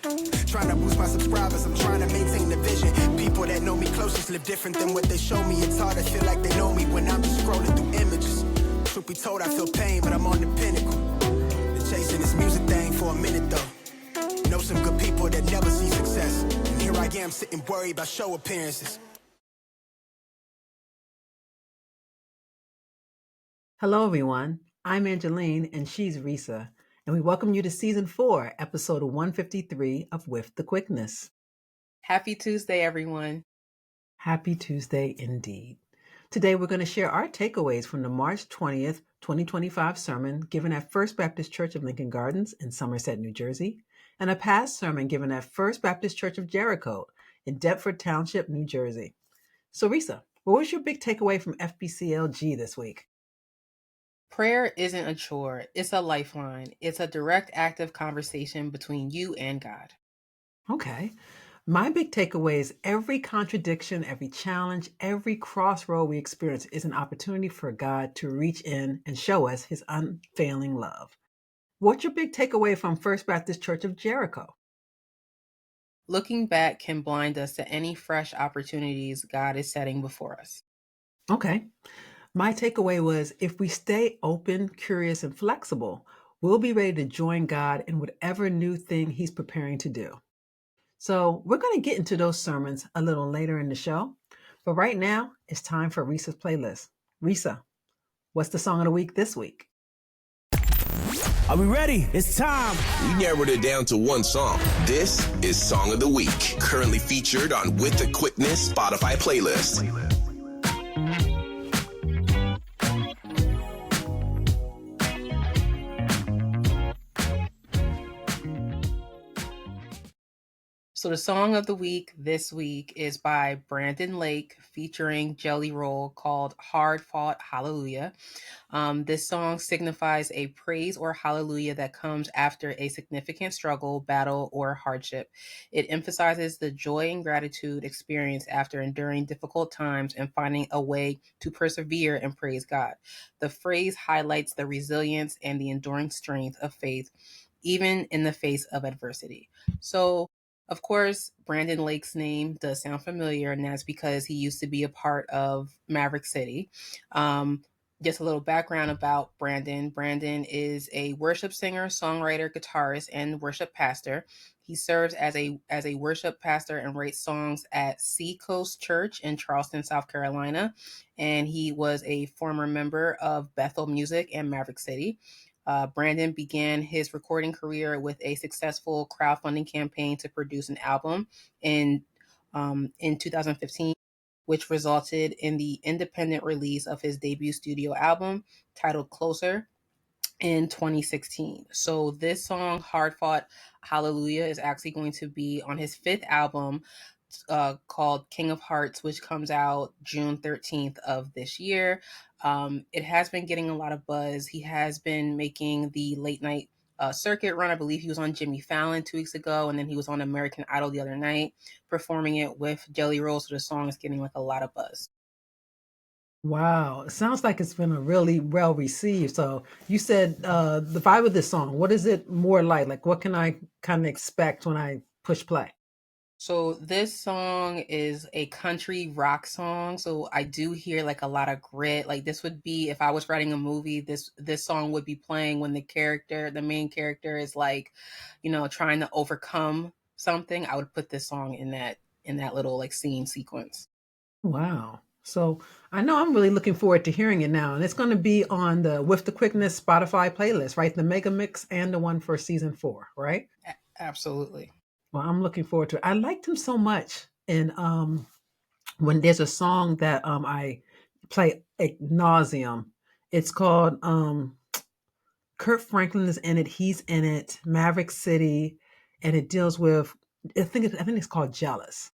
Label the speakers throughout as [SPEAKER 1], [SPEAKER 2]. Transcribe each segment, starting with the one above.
[SPEAKER 1] Trying to boost my subscribers, I'm trying to maintain the vision. People that know me closest live different than what they show me. It's hard to feel like they know me when I'm just scrolling through images. Truth be told, I feel pain, but I'm on the pinnacle. Been chasing this music thing for a minute though. Know some good people that never see success. And here I am sitting worried about show appearances.
[SPEAKER 2] Hello, everyone. I'm Angeline, and she's Resa, and we welcome you to Season 4, Episode 153 of With the Quickness.
[SPEAKER 3] Happy Tuesday, everyone.
[SPEAKER 2] Happy Tuesday indeed. Today, we're going to share our takeaways from the March 20th, 2025 sermon given at First Baptist Church of Lincoln Gardens in Somerset, New Jersey, and a past sermon given at First Baptist Church of Jericho in Deptford Township, New Jersey. So, Resa, what was your big takeaway from FBCLG this week?
[SPEAKER 3] Prayer isn't a chore, it's a lifeline. It's a direct, active conversation between you and God.
[SPEAKER 2] Okay. My big takeaway is every contradiction, every challenge, every crossroad we experience is an opportunity for God to reach in and show us his unfailing love. What's your big takeaway from First Baptist Church of Jericho?
[SPEAKER 3] Looking back can blind us to any fresh opportunities God is setting before us.
[SPEAKER 2] Okay. My takeaway was if we stay open, curious, and flexible, we'll be ready to join God in whatever new thing he's preparing to do. So we're going to get into those sermons a little later in the show. But right now, it's time for Resa's playlist. Resa, what's the song of the week this week?
[SPEAKER 4] Are we ready? It's time.
[SPEAKER 5] We narrowed it down to one song. This is Song of the Week, currently featured on With the Quickness Spotify playlist.
[SPEAKER 3] So the song of the week this week is by Brandon Lake featuring Jelly Roll called Hard Fought Hallelujah. This song signifies a praise or hallelujah that comes after a significant struggle, battle, or hardship. It emphasizes the joy and gratitude experienced after enduring difficult times and finding a way to persevere and praise God. The phrase highlights the resilience and the enduring strength of faith, even in the face of adversity. So, of course, Brandon Lake's name does sound familiar, and that's because he used to be a part of Maverick City. Just a little background about Brandon. Brandon is a worship singer, songwriter, guitarist, and worship pastor. He serves as a worship pastor and writes songs at Seacoast Church in Charleston, South Carolina. And he was a former member of Bethel Music and Maverick City. Brandon began his recording career with a successful crowdfunding campaign to produce an album in 2015, which resulted in the independent release of his debut studio album titled Closer in 2016. So this song, Hard Fought Hallelujah, is actually going to be on his fifth album called King of Hearts, which comes out June 13th of this year. It has been getting a lot of buzz. He has been making the late night circuit run. I believe he was on Jimmy Fallon 2 weeks ago, and then he was on American Idol the other night performing it with Jelly Roll. So the song is getting like a lot of buzz.
[SPEAKER 2] Wow, it sounds like it's been a really well received. So you said the vibe of this song, what is it more like? Like what can I kind of expect when I push play?
[SPEAKER 3] So this song is a country rock song. So I do hear like a lot of grit. Like this would be, if I was writing a movie, this song would be playing when the main character is like, trying to overcome something. I would put this song in that little like scene sequence.
[SPEAKER 2] Wow. So I know I'm really looking forward to hearing it now. And it's going to be on the With the Quickness Spotify playlist, right? The mega mix and the one for season 4, right?
[SPEAKER 3] Absolutely.
[SPEAKER 2] Well, I'm looking forward to it. I liked him so much. And when there's a song that I play ad nauseum, it's called Kurt Franklin is in it. He's in it. Maverick City, and it deals with I think it's called Jealous.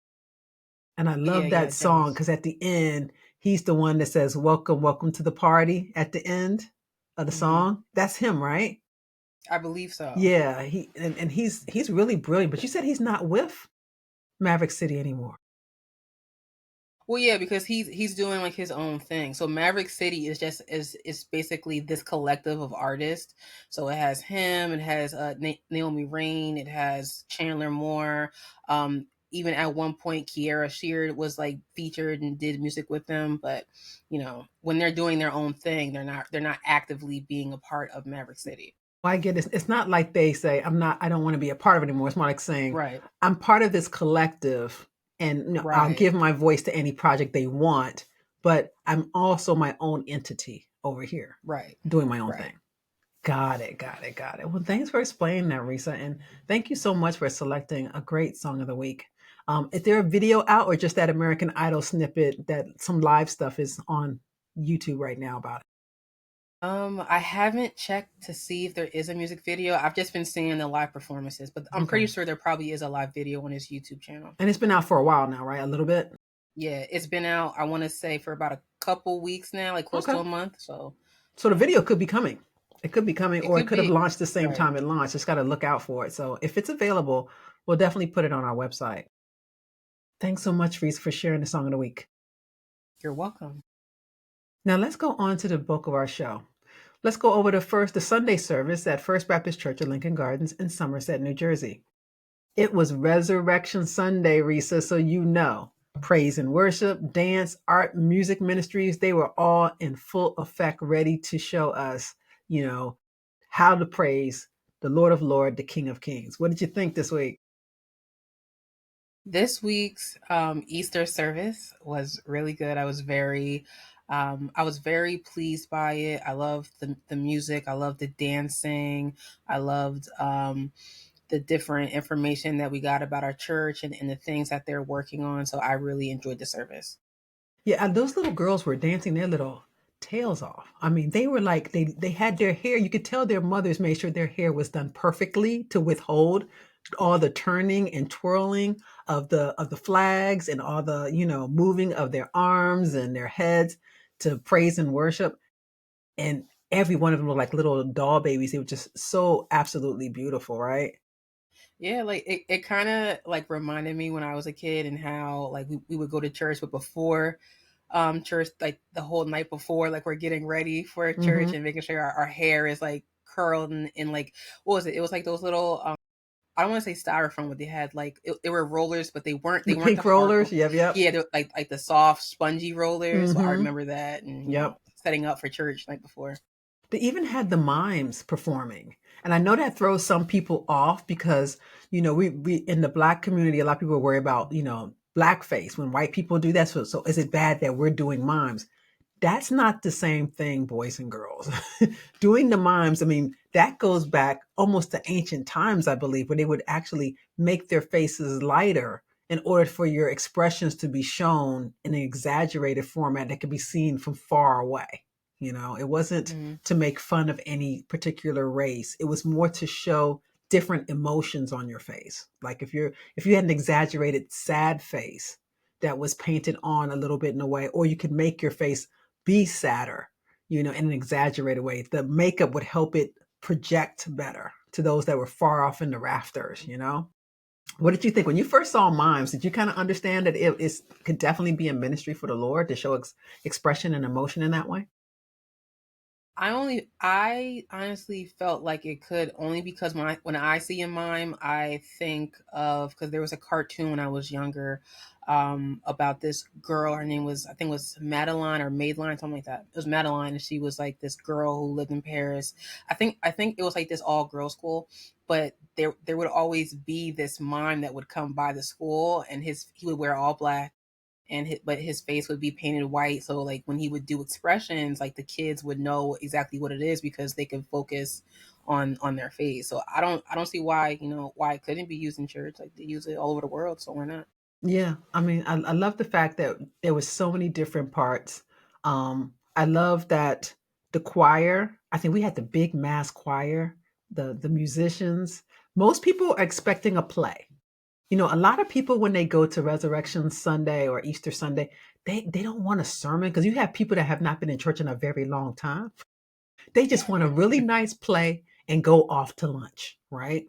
[SPEAKER 2] And I love that song because at the end he's the one that says "Welcome, welcome to the party" at the end of the song. That's him, right?
[SPEAKER 3] I believe so.
[SPEAKER 2] Yeah, he's really brilliant. But you said he's not with Maverick City anymore.
[SPEAKER 3] Well, yeah, because he's doing like his own thing. So Maverick City is basically this collective of artists. So it has him, it has Naomi Rain, it has Chandler Moore. Even at one point, Kiera Sheard was like featured and did music with them. But when they're doing their own thing, they're not actively being a part of Maverick City.
[SPEAKER 2] I get it. It's not like they say, I don't want to be a part of it anymore. It's more like saying,
[SPEAKER 3] Right.
[SPEAKER 2] I'm part of this collective and I'll
[SPEAKER 3] Right.
[SPEAKER 2] give my voice to any project they want, but I'm also my own entity over here,
[SPEAKER 3] Right.
[SPEAKER 2] doing my own
[SPEAKER 3] Right.
[SPEAKER 2] thing. Got it. Well, thanks for explaining that, Risa. And thank you so much for selecting a great song of the week. Is there a video out or just that American Idol snippet that some live stuff is on YouTube right now about it?
[SPEAKER 3] I haven't checked to see if there is a music video. I've just been seeing the live performances, but I'm pretty sure there probably is a live video on his YouTube channel.
[SPEAKER 2] And it's been out for a while now, right? A little bit?
[SPEAKER 3] Yeah, it's been out, I want to say, for about a couple weeks now, like close to a month. So
[SPEAKER 2] the video could be coming. It could be coming, or it could have launched the same time it launched. Just got to look out for it. So if it's available, we'll definitely put it on our website. Thanks so much, Reese, for sharing the song of the week.
[SPEAKER 3] You're welcome.
[SPEAKER 2] Now let's go on to the bulk of our show. Let's go over the Sunday service at First Baptist Church of Lincoln Gardens in Somerset, New Jersey. It was Resurrection Sunday, Risa, so you know. Praise and worship, dance, art, music ministries, they were all in full effect, ready to show us, how to praise the Lord of Lords, the King of Kings. What did you think this week?
[SPEAKER 3] This week's Easter service was really good. I was very pleased by it. I loved the music. I loved the dancing. I loved the different information that we got about our church and the things that they're working on. So I really enjoyed the service.
[SPEAKER 2] Yeah, and those little girls were dancing their little tails off. I mean, they were like, they had their hair. You could tell their mothers made sure their hair was done perfectly to withhold all the turning and twirling of the flags and all the, moving of their arms and their heads to praise and worship. And every one of them looked like little doll babies. They were just so absolutely beautiful, right?
[SPEAKER 3] Yeah, like it kind of like reminded me when I was a kid and how like we would go to church, but before church, like the whole night before, like we're getting ready for church and making sure our hair is like curled and like, what was it? It was like those little I don't want to say styrofoam, but they had like they were rollers, but they weren't
[SPEAKER 2] pink rollers. Yep.
[SPEAKER 3] Yeah, they were like the soft spongy rollers. So I remember that and setting up for church night before.
[SPEAKER 2] They even had the mimes performing. And I know that throws some people off because, we in the Black community, a lot of people worry about, blackface when white people do that. So is it bad that we're doing mimes? That's not the same thing, boys and girls. Doing the mimes, I mean, that goes back almost to ancient times, I believe, where they would actually make their faces lighter in order for your expressions to be shown in an exaggerated format that could be seen from far away. It wasn't to make fun of any particular race. It was more to show different emotions on your face. Like if you had an exaggerated sad face that was painted on a little bit in a way, or you could make your face be sadder, in an exaggerated way, the makeup would help it project better to those that were far off in the rafters, What did you think when you first saw mimes? Did you kind of understand that it could definitely be a ministry for the Lord to show expression and emotion in that way?
[SPEAKER 3] I honestly felt like it could, only because when I see a mime, I think of, because there was a cartoon when I was younger about this girl. Her name was, I think it was Madeline or Madeline, something like that. It was Madeline, and she was like this girl who lived in Paris. I think it was like this all girls school, but there would always be this mime that would come by the school, and he would wear all black. But his face would be painted white, so like when he would do expressions, like the kids would know exactly what it is because they could focus on their face. So I don't see why it couldn't be used in church. Like they use it all over the world, so why not?
[SPEAKER 2] Yeah, I mean, I love the fact that there was so many different parts. I love that the choir. I think we had the big mass choir, the musicians. Most people are expecting a play. A lot of people, when they go to Resurrection Sunday or Easter Sunday, they don't want a sermon, because you have people that have not been in church in a very long time. They just want a really nice play and go off to lunch, right?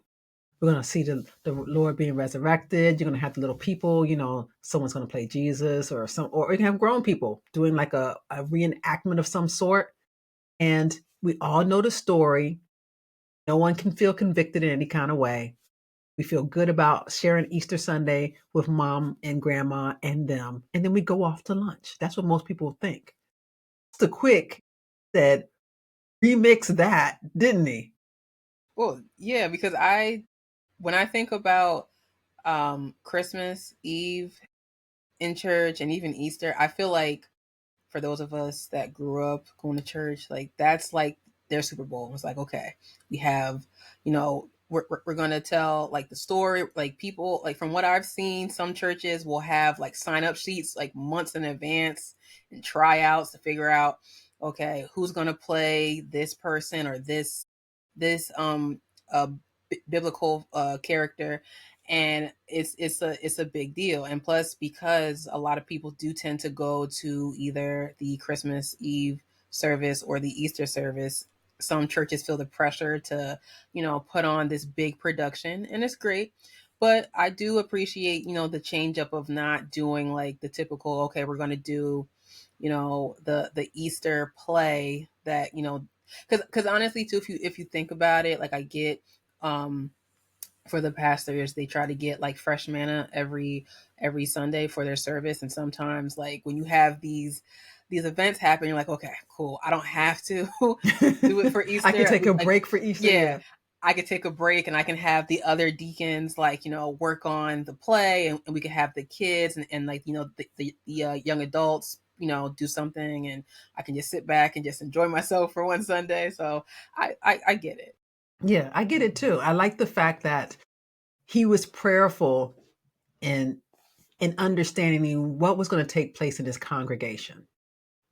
[SPEAKER 2] We're going to see the Lord being resurrected. You're going to have the little people, someone's going to play Jesus or you can have grown people doing like a reenactment of some sort. And we all know the story. No one can feel convicted in any kind of way. We feel good about sharing Easter Sunday with mom and grandma and them. And then we go off to lunch. That's what most people think. The Quick said, remix that, didn't he?
[SPEAKER 3] Well, yeah, because when I think about Christmas Eve in church and even Easter, I feel like for those of us that grew up going to church, like that's like their Super Bowl. It's like, okay, we have, we're going to tell like the story, like people, like from what I've seen, some churches will have like sign up sheets like months in advance and tryouts to figure out, okay, who's going to play this person or this uh, biblical character, and it's a big deal. And plus, because a lot of people do tend to go to either the Christmas Eve service or the Easter service, some churches feel the pressure to put on this big production, and it's great. But I do appreciate the change up of not doing like the typical, okay, we're going to do the Easter play that because honestly too, if you think about it, like I get for the pastors, they try to get like fresh manna every Sunday for their service, and sometimes like when you have these events happen, you're like, okay, cool, I don't have to do it for Easter.
[SPEAKER 2] I can take a break for Easter.
[SPEAKER 3] Yeah, I could take a break and I can have the other deacons like work on the play, and we can have the kids and like the young adults do something, and I can just sit back and just enjoy myself for one Sunday. So I get it.
[SPEAKER 2] Yeah, I get it too. I like the fact that he was prayerful in understanding what was going to take place in his congregation.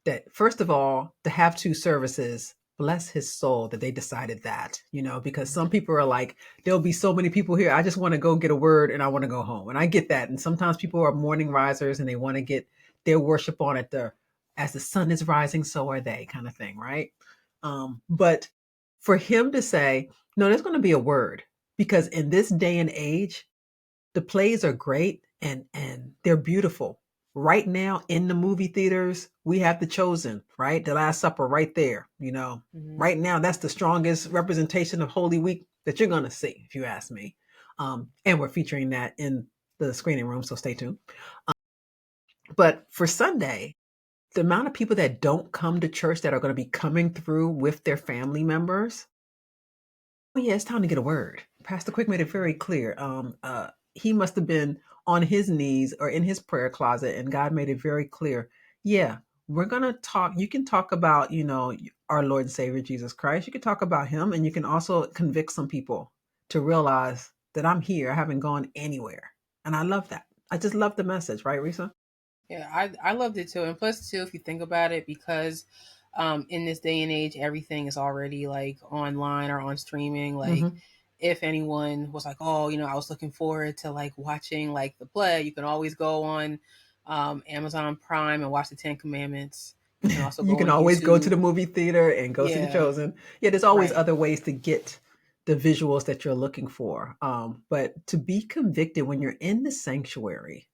[SPEAKER 2] That first of all, to have two services, bless his soul that they decided that, because some people are like, there'll be so many people here, I just want to go get a word and I want to go home. And I get that. And sometimes people are morning risers and they want to get their worship on as the sun is rising, so are they, kind of thing, right? But for him to say, no, there's going to be a word, because in this day and age, the plays are great and they're beautiful. Right now in the movie theaters, we have The Chosen, right? The Last Supper right there. Right now, that's the strongest representation of Holy Week that you're going to see, if you ask me. And we're featuring that in the screening room, so stay tuned. But for Sunday, the amount of people that don't come to church that are going to be coming through with their family members, oh yeah, it's time to get a word. Pastor Quick made it very clear. He must have been on his knees or in his prayer closet, and God made it very clear. Yeah, we're going to talk. You can talk about, our Lord and Savior, Jesus Christ. You can talk about him, and you can also convict some people to realize that I'm here. I haven't gone anywhere. And I love that. I just love the message, right, Risa?
[SPEAKER 3] Yeah, I loved it too. And plus too, if you think about it, because in this day and age, everything is already like online or on streaming. Like if anyone was like, oh, I was looking forward to like watching like the play, you can always go on Amazon Prime and watch the 10 Commandments. You can also
[SPEAKER 2] you can always go to the movie theater and go see The Chosen. Yeah, there's always other ways to get the visuals that you're looking for. But to be convicted when you're in the sanctuary,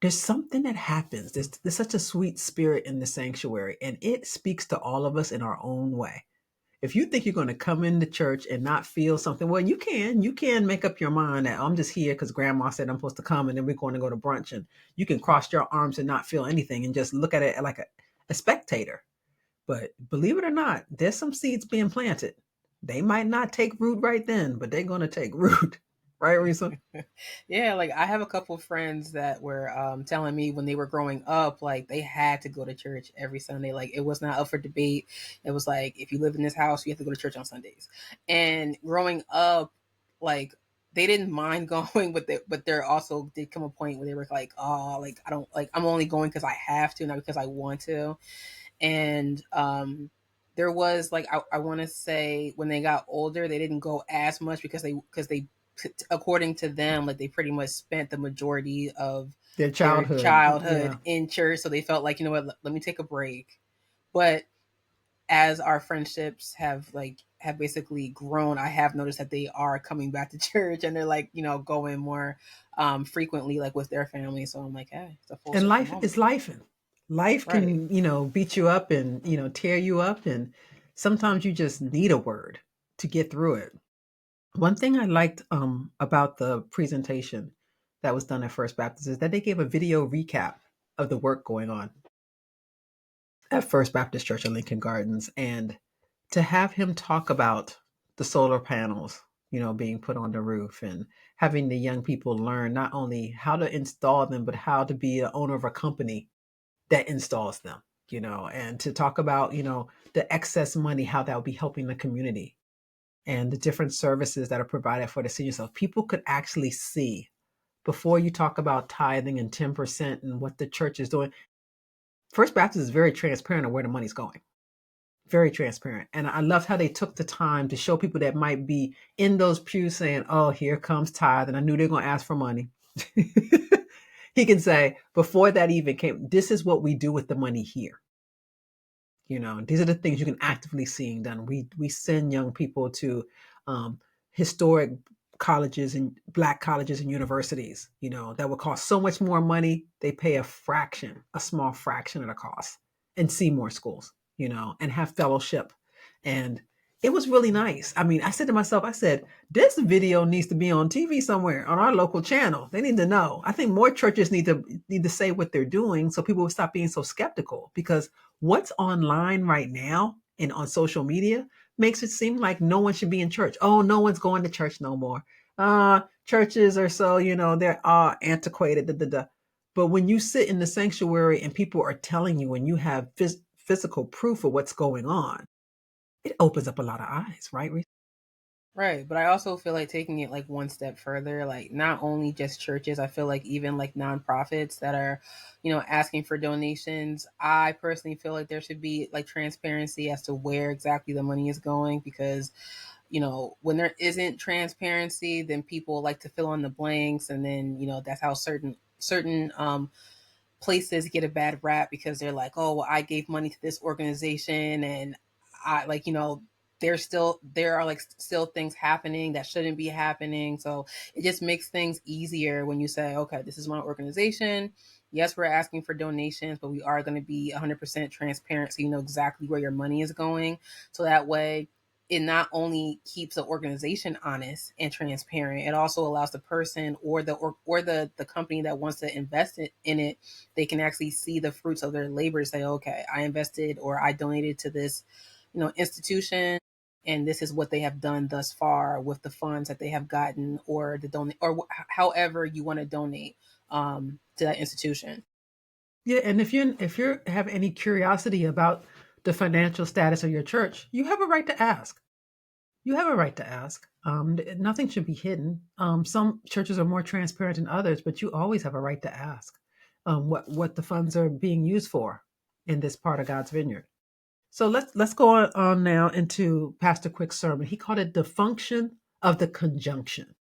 [SPEAKER 2] there's something that happens. There's such a sweet spirit in the sanctuary, and it speaks to all of us in our own way. If you think you're going to come into church and not feel something, well, you can make up your mind that I'm just here because grandma said I'm supposed to come, and then we're going to go to brunch, and you can cross your arms and not feel anything and just look at it like a spectator. But believe it or not, there's some seeds being planted. They might not take root right then, but they're going to take root. Right, Risa?
[SPEAKER 3] Yeah, like I have a couple of friends that were telling me when they were growing up, like they had to go to church every Sunday. Like it was not up for debate. It was like, if you live in this house, you have to go to church on Sundays. And growing up, like they didn't mind going, but there also did come a point where they were like, oh, like I don't, like I'm only going because I have to, not because I want to. And there was like I want to say when they got older, they didn't go as much because they according to them, like they pretty much spent the majority of
[SPEAKER 2] their childhood
[SPEAKER 3] in church. So they felt like, let me take a break. But as our friendships have have basically grown, I have noticed that they are coming back to church, and they're like, going more frequently, like with their family. So I'm like, hey, it's a full
[SPEAKER 2] And
[SPEAKER 3] circle
[SPEAKER 2] life
[SPEAKER 3] moment.
[SPEAKER 2] is life. Life
[SPEAKER 3] Right.
[SPEAKER 2] can, beat you up and, tear you up. And sometimes you just need a word to get through it. One thing I liked about the presentation that was done at First Baptist is that they gave a video recap of the work going on at First Baptist Church in Lincoln Gardens. And to have him talk about the solar panels, being put on the roof, and having the young people learn not only how to install them, but how to be the owner of a company that installs them, and to talk about, the excess money, how that would be helping the community and the different services that are provided for the seniors. So people could actually see before you talk about tithing and 10% and what the church is doing. First Baptist is very transparent on where the money's going. Very transparent. And I loved how they took the time to show people that might be in those pews saying, oh, here comes tithe. And I knew they're going to ask for money. He can say, before that even came, this is what we do with the money here. These are the things you can actively see done. We send young people to historic colleges and Black colleges and universities, that would cost so much more money. They pay a small fraction of the cost, and see more schools, and have fellowship. And it was really nice. I mean, I said to myself, this video needs to be on TV somewhere on our local channel. They need to know. I think more churches need to say what they're doing so people will stop being so skeptical, because what's online right now and on social media makes it seem like no one should be in church. Oh, no one's going to church no more. Churches are so, they're antiquated. Da, da, da. But when you sit in the sanctuary and people are telling you, and you have physical proof of what's going on, it opens up a lot of eyes, right?
[SPEAKER 3] Right. But I also feel like taking it like one step further, like not only just churches, I feel like even like nonprofits that are, asking for donations. I personally feel like there should be like transparency as to where exactly the money is going, because, when there isn't transparency, then people like to fill in the blanks. And then, that's how certain places get a bad rap, because they're like, oh, well, I gave money to this organization, and I like, there are like still things happening that shouldn't be happening. So it just makes things easier when you say, okay, this is my organization. Yes, we're asking for donations, but we are going to be 100% transparent, so you know exactly where your money is going. So that way, it not only keeps the organization honest and transparent, it also allows the person or the company that wants to invest in it, they can actually see the fruits of their labor. Say, okay, I invested or I donated to this, institution, and this is what they have done thus far with the funds that they have gotten, or the donate, or however you want to donate to that institution.
[SPEAKER 2] Yeah, and if you have any curiosity about the financial status of your church, you have a right to ask. You have a right to ask. Nothing should be hidden. Some churches are more transparent than others, but you always have a right to ask what the funds are being used for in this part of God's vineyard. So let's go on now into Pastor Quick's sermon. He called it the function of the conjunction.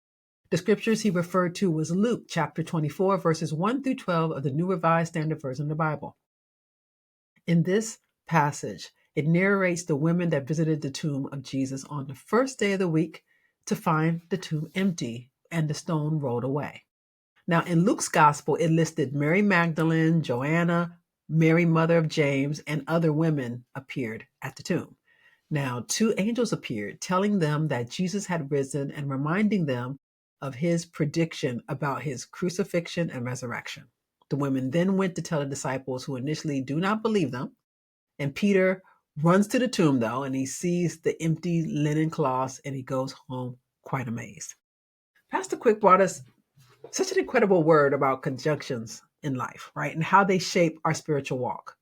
[SPEAKER 2] The scriptures he referred to was Luke chapter 24, verses 1 through 12 of the New Revised Standard Version of the Bible. In this passage, it narrates the women that visited the tomb of Jesus on the first day of the week to find the tomb empty and the stone rolled away. Now, in Luke's gospel, it listed Mary Magdalene, Joanna, Mary, mother of James, and other women appeared at the tomb. Now, 2 angels appeared, telling them that Jesus had risen and reminding them of his prediction about his crucifixion and resurrection. The women then went to tell the disciples, who initially do not believe them. And Peter runs to the tomb, though, and he sees the empty linen cloths, and he goes home quite amazed. Pastor Quick brought us such an incredible word about conjunctions in life, right? And how they shape our spiritual walk.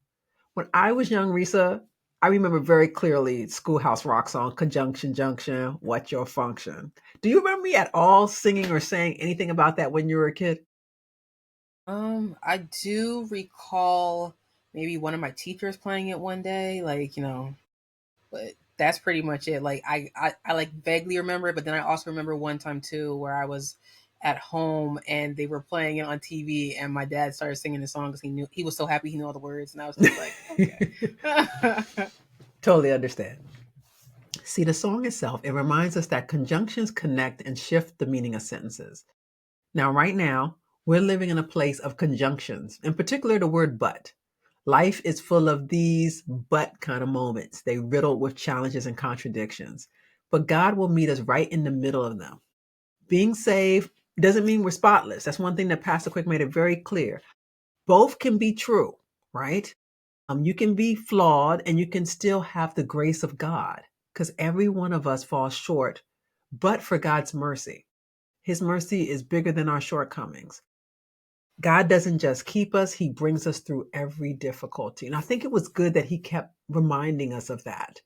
[SPEAKER 2] When I was young, Resa, I remember very clearly Schoolhouse Rock song, Conjunction Junction, What's Your Function? Do you remember me at all singing or saying anything about that when you were a kid?
[SPEAKER 3] I do recall maybe one of my teachers playing it one day, like, but that's pretty much it. Like I like vaguely remember it, but then I also remember one time too where I was at home and they were playing it on TV, and my dad started singing the song because he was so happy he knew all the words, and I was just like, okay.
[SPEAKER 2] Totally understand. See, the song itself, it reminds us that conjunctions connect and shift the meaning of sentences. Now, right now, we're living in a place of conjunctions, in particular the word but. Life is full of these but kind of moments. They riddled with challenges and contradictions. But God will meet us right in the middle of them. Being saved doesn't mean we're spotless. That's one thing that Pastor Quick made it very clear. Both can be true, right? You can be flawed and you can still have the grace of God because every one of us falls short, but for God's mercy. His mercy is bigger than our shortcomings. God doesn't just keep us, he brings us through every difficulty. And I think it was good that he kept reminding us of that,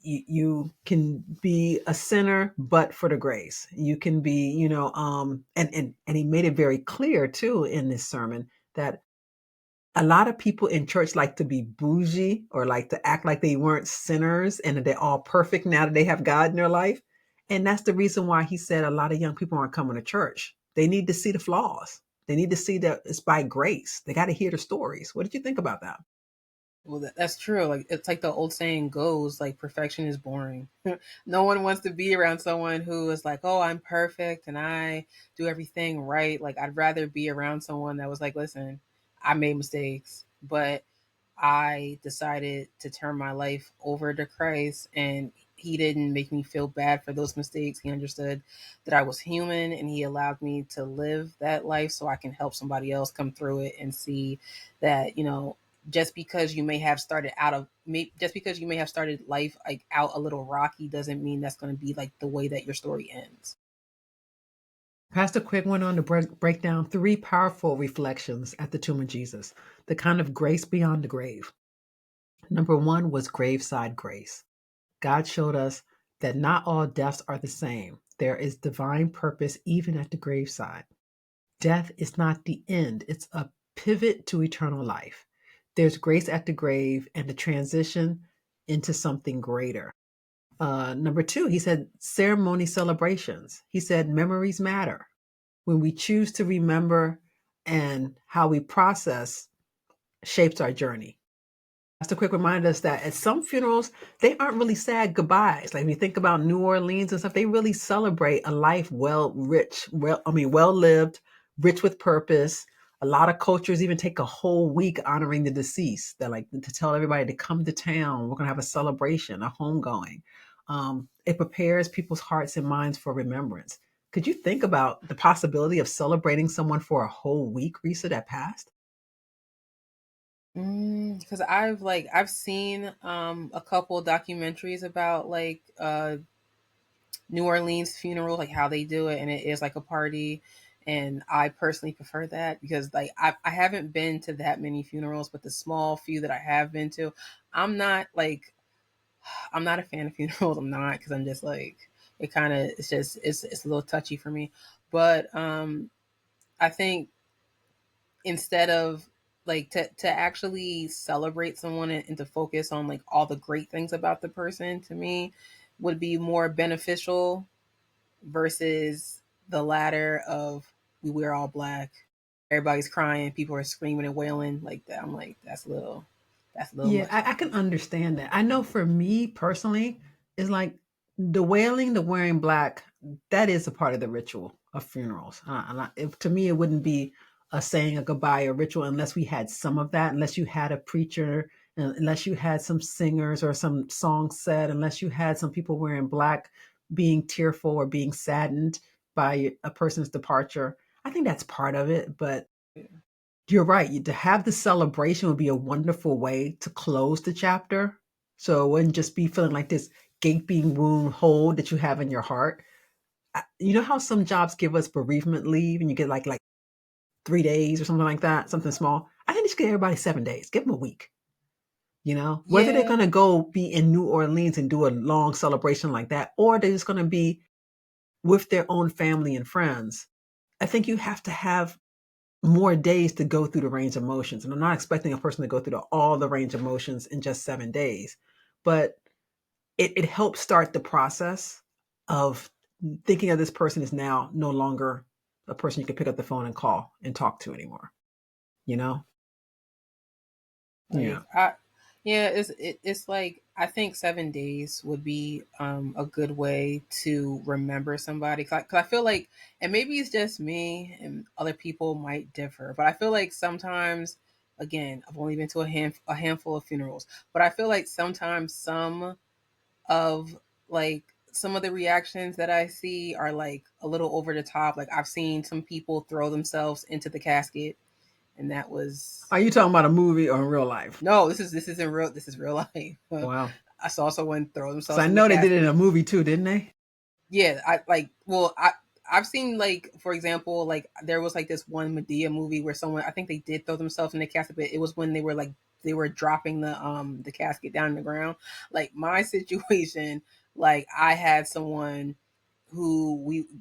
[SPEAKER 2] you can be a sinner, but for the grace. You can be, and he made it very clear too in this sermon that a lot of people in church like to be bougie or like to act like they weren't sinners and that they're all perfect now that they have God in their life. And that's the reason why he said a lot of young people aren't coming to church. They need to see the flaws. They need to see that it's by grace. They got to hear the stories. What did you think about that?
[SPEAKER 3] Well, that's true. Like it's like the old saying goes, like perfection is boring. No one wants to be around someone who is like, "Oh, I'm perfect and I do everything right." Like I'd rather be around someone that was like, "Listen, I made mistakes, but I decided to turn my life over to Christ and he didn't make me feel bad for those mistakes. He understood that I was human and he allowed me to live that life so I can help somebody else come through it and see that, just because you may have started life like out a little rocky doesn't mean that's going to be like the way that your story ends."
[SPEAKER 2] Pastor Quick went on to break down 3 powerful reflections at the tomb of Jesus, the kind of grace beyond the grave. Number 1 was graveside grace. God showed us that not all deaths are the same. There is divine purpose even at the graveside. Death is not the end, it's a pivot to eternal life. There's grace at the grave and the transition into something greater. Number 2, he said ceremony celebrations. He said memories matter. When we choose to remember and how we process shapes our journey. Just a quick reminder us that at some funerals, they aren't really sad goodbyes. Like when you think about New Orleans and stuff, they really celebrate a life well lived, rich with purpose. A lot of cultures even take a whole week honoring the deceased. They're like to tell everybody to come to town. We're gonna have a celebration, a homegoing. It prepares people's hearts and minds for remembrance. Could you think about the possibility of celebrating someone for a whole week, Risa, that passed?
[SPEAKER 3] Because I've seen a couple documentaries about like New Orleans funeral, like how they do it, and it is like a party. And I personally prefer that because like I haven't been to that many funerals, but the small few that I have been to, I'm not like I'm not a fan of funerals. I'm not because I'm just like it kind of it's a little touchy for me. But I think instead of like to actually celebrate someone and to focus on like all the great things about the person to me would be more beneficial versus the latter of we wear all black, everybody's crying, people are screaming and wailing like that. I'm like that's a little
[SPEAKER 2] Yeah,
[SPEAKER 3] much
[SPEAKER 2] I
[SPEAKER 3] for
[SPEAKER 2] can
[SPEAKER 3] me.
[SPEAKER 2] understand that. I know for me personally, it's like the wailing, the wearing black, that is a part of the ritual of funerals. To me, it wouldn't be a saying a goodbye or ritual unless we had some of that, unless you had a preacher, unless you had some singers or some songs said, unless you had some people wearing black being tearful or being saddened by a person's departure. I think that's part of it, but you're right. To have the celebration would be a wonderful way to close the chapter. So it wouldn't just be feeling like this gaping wound hole that you have in your heart. You know how some jobs give us bereavement leave and you get like 3 days or something like that, something small. I think they should give everybody 7 days. Give them a week. Whether they're
[SPEAKER 3] Yeah.
[SPEAKER 2] going to go be in New Orleans and do a long celebration like that, or they're just going to be with their own family and friends. I think you have to have more days to go through the range of motions. And I'm not expecting a person to go through all the range of motions in just 7 days, but it helps start the process of thinking of this person is now no longer a person you can pick up the phone and call and talk to anymore, you know? Yeah.
[SPEAKER 3] Like Yeah, it's like I think 7 days would be a good way to remember somebody. Cause I feel like, and maybe it's just me, and other people might differ, but I feel like sometimes, again, I've only been to a handful of funerals, but I feel like sometimes of some of the reactions that I see are like a little over the top. Like I've seen some people throw themselves into the casket, and that was
[SPEAKER 2] Are you talking about a movie or in real life?
[SPEAKER 3] no. This isn't real. This is real life.
[SPEAKER 2] Wow.
[SPEAKER 3] I saw someone throw
[SPEAKER 2] So
[SPEAKER 3] themselves
[SPEAKER 2] I
[SPEAKER 3] in the
[SPEAKER 2] know they did it
[SPEAKER 3] casket.
[SPEAKER 2] in a movie too, didn't they?
[SPEAKER 3] Yeah, I like. Well, I've seen like, for example, like there was like this one Medea movie where someone, I think they did throw themselves in the casket, but it was when they were dropping the casket down in the ground. Like my situation, like I had someone who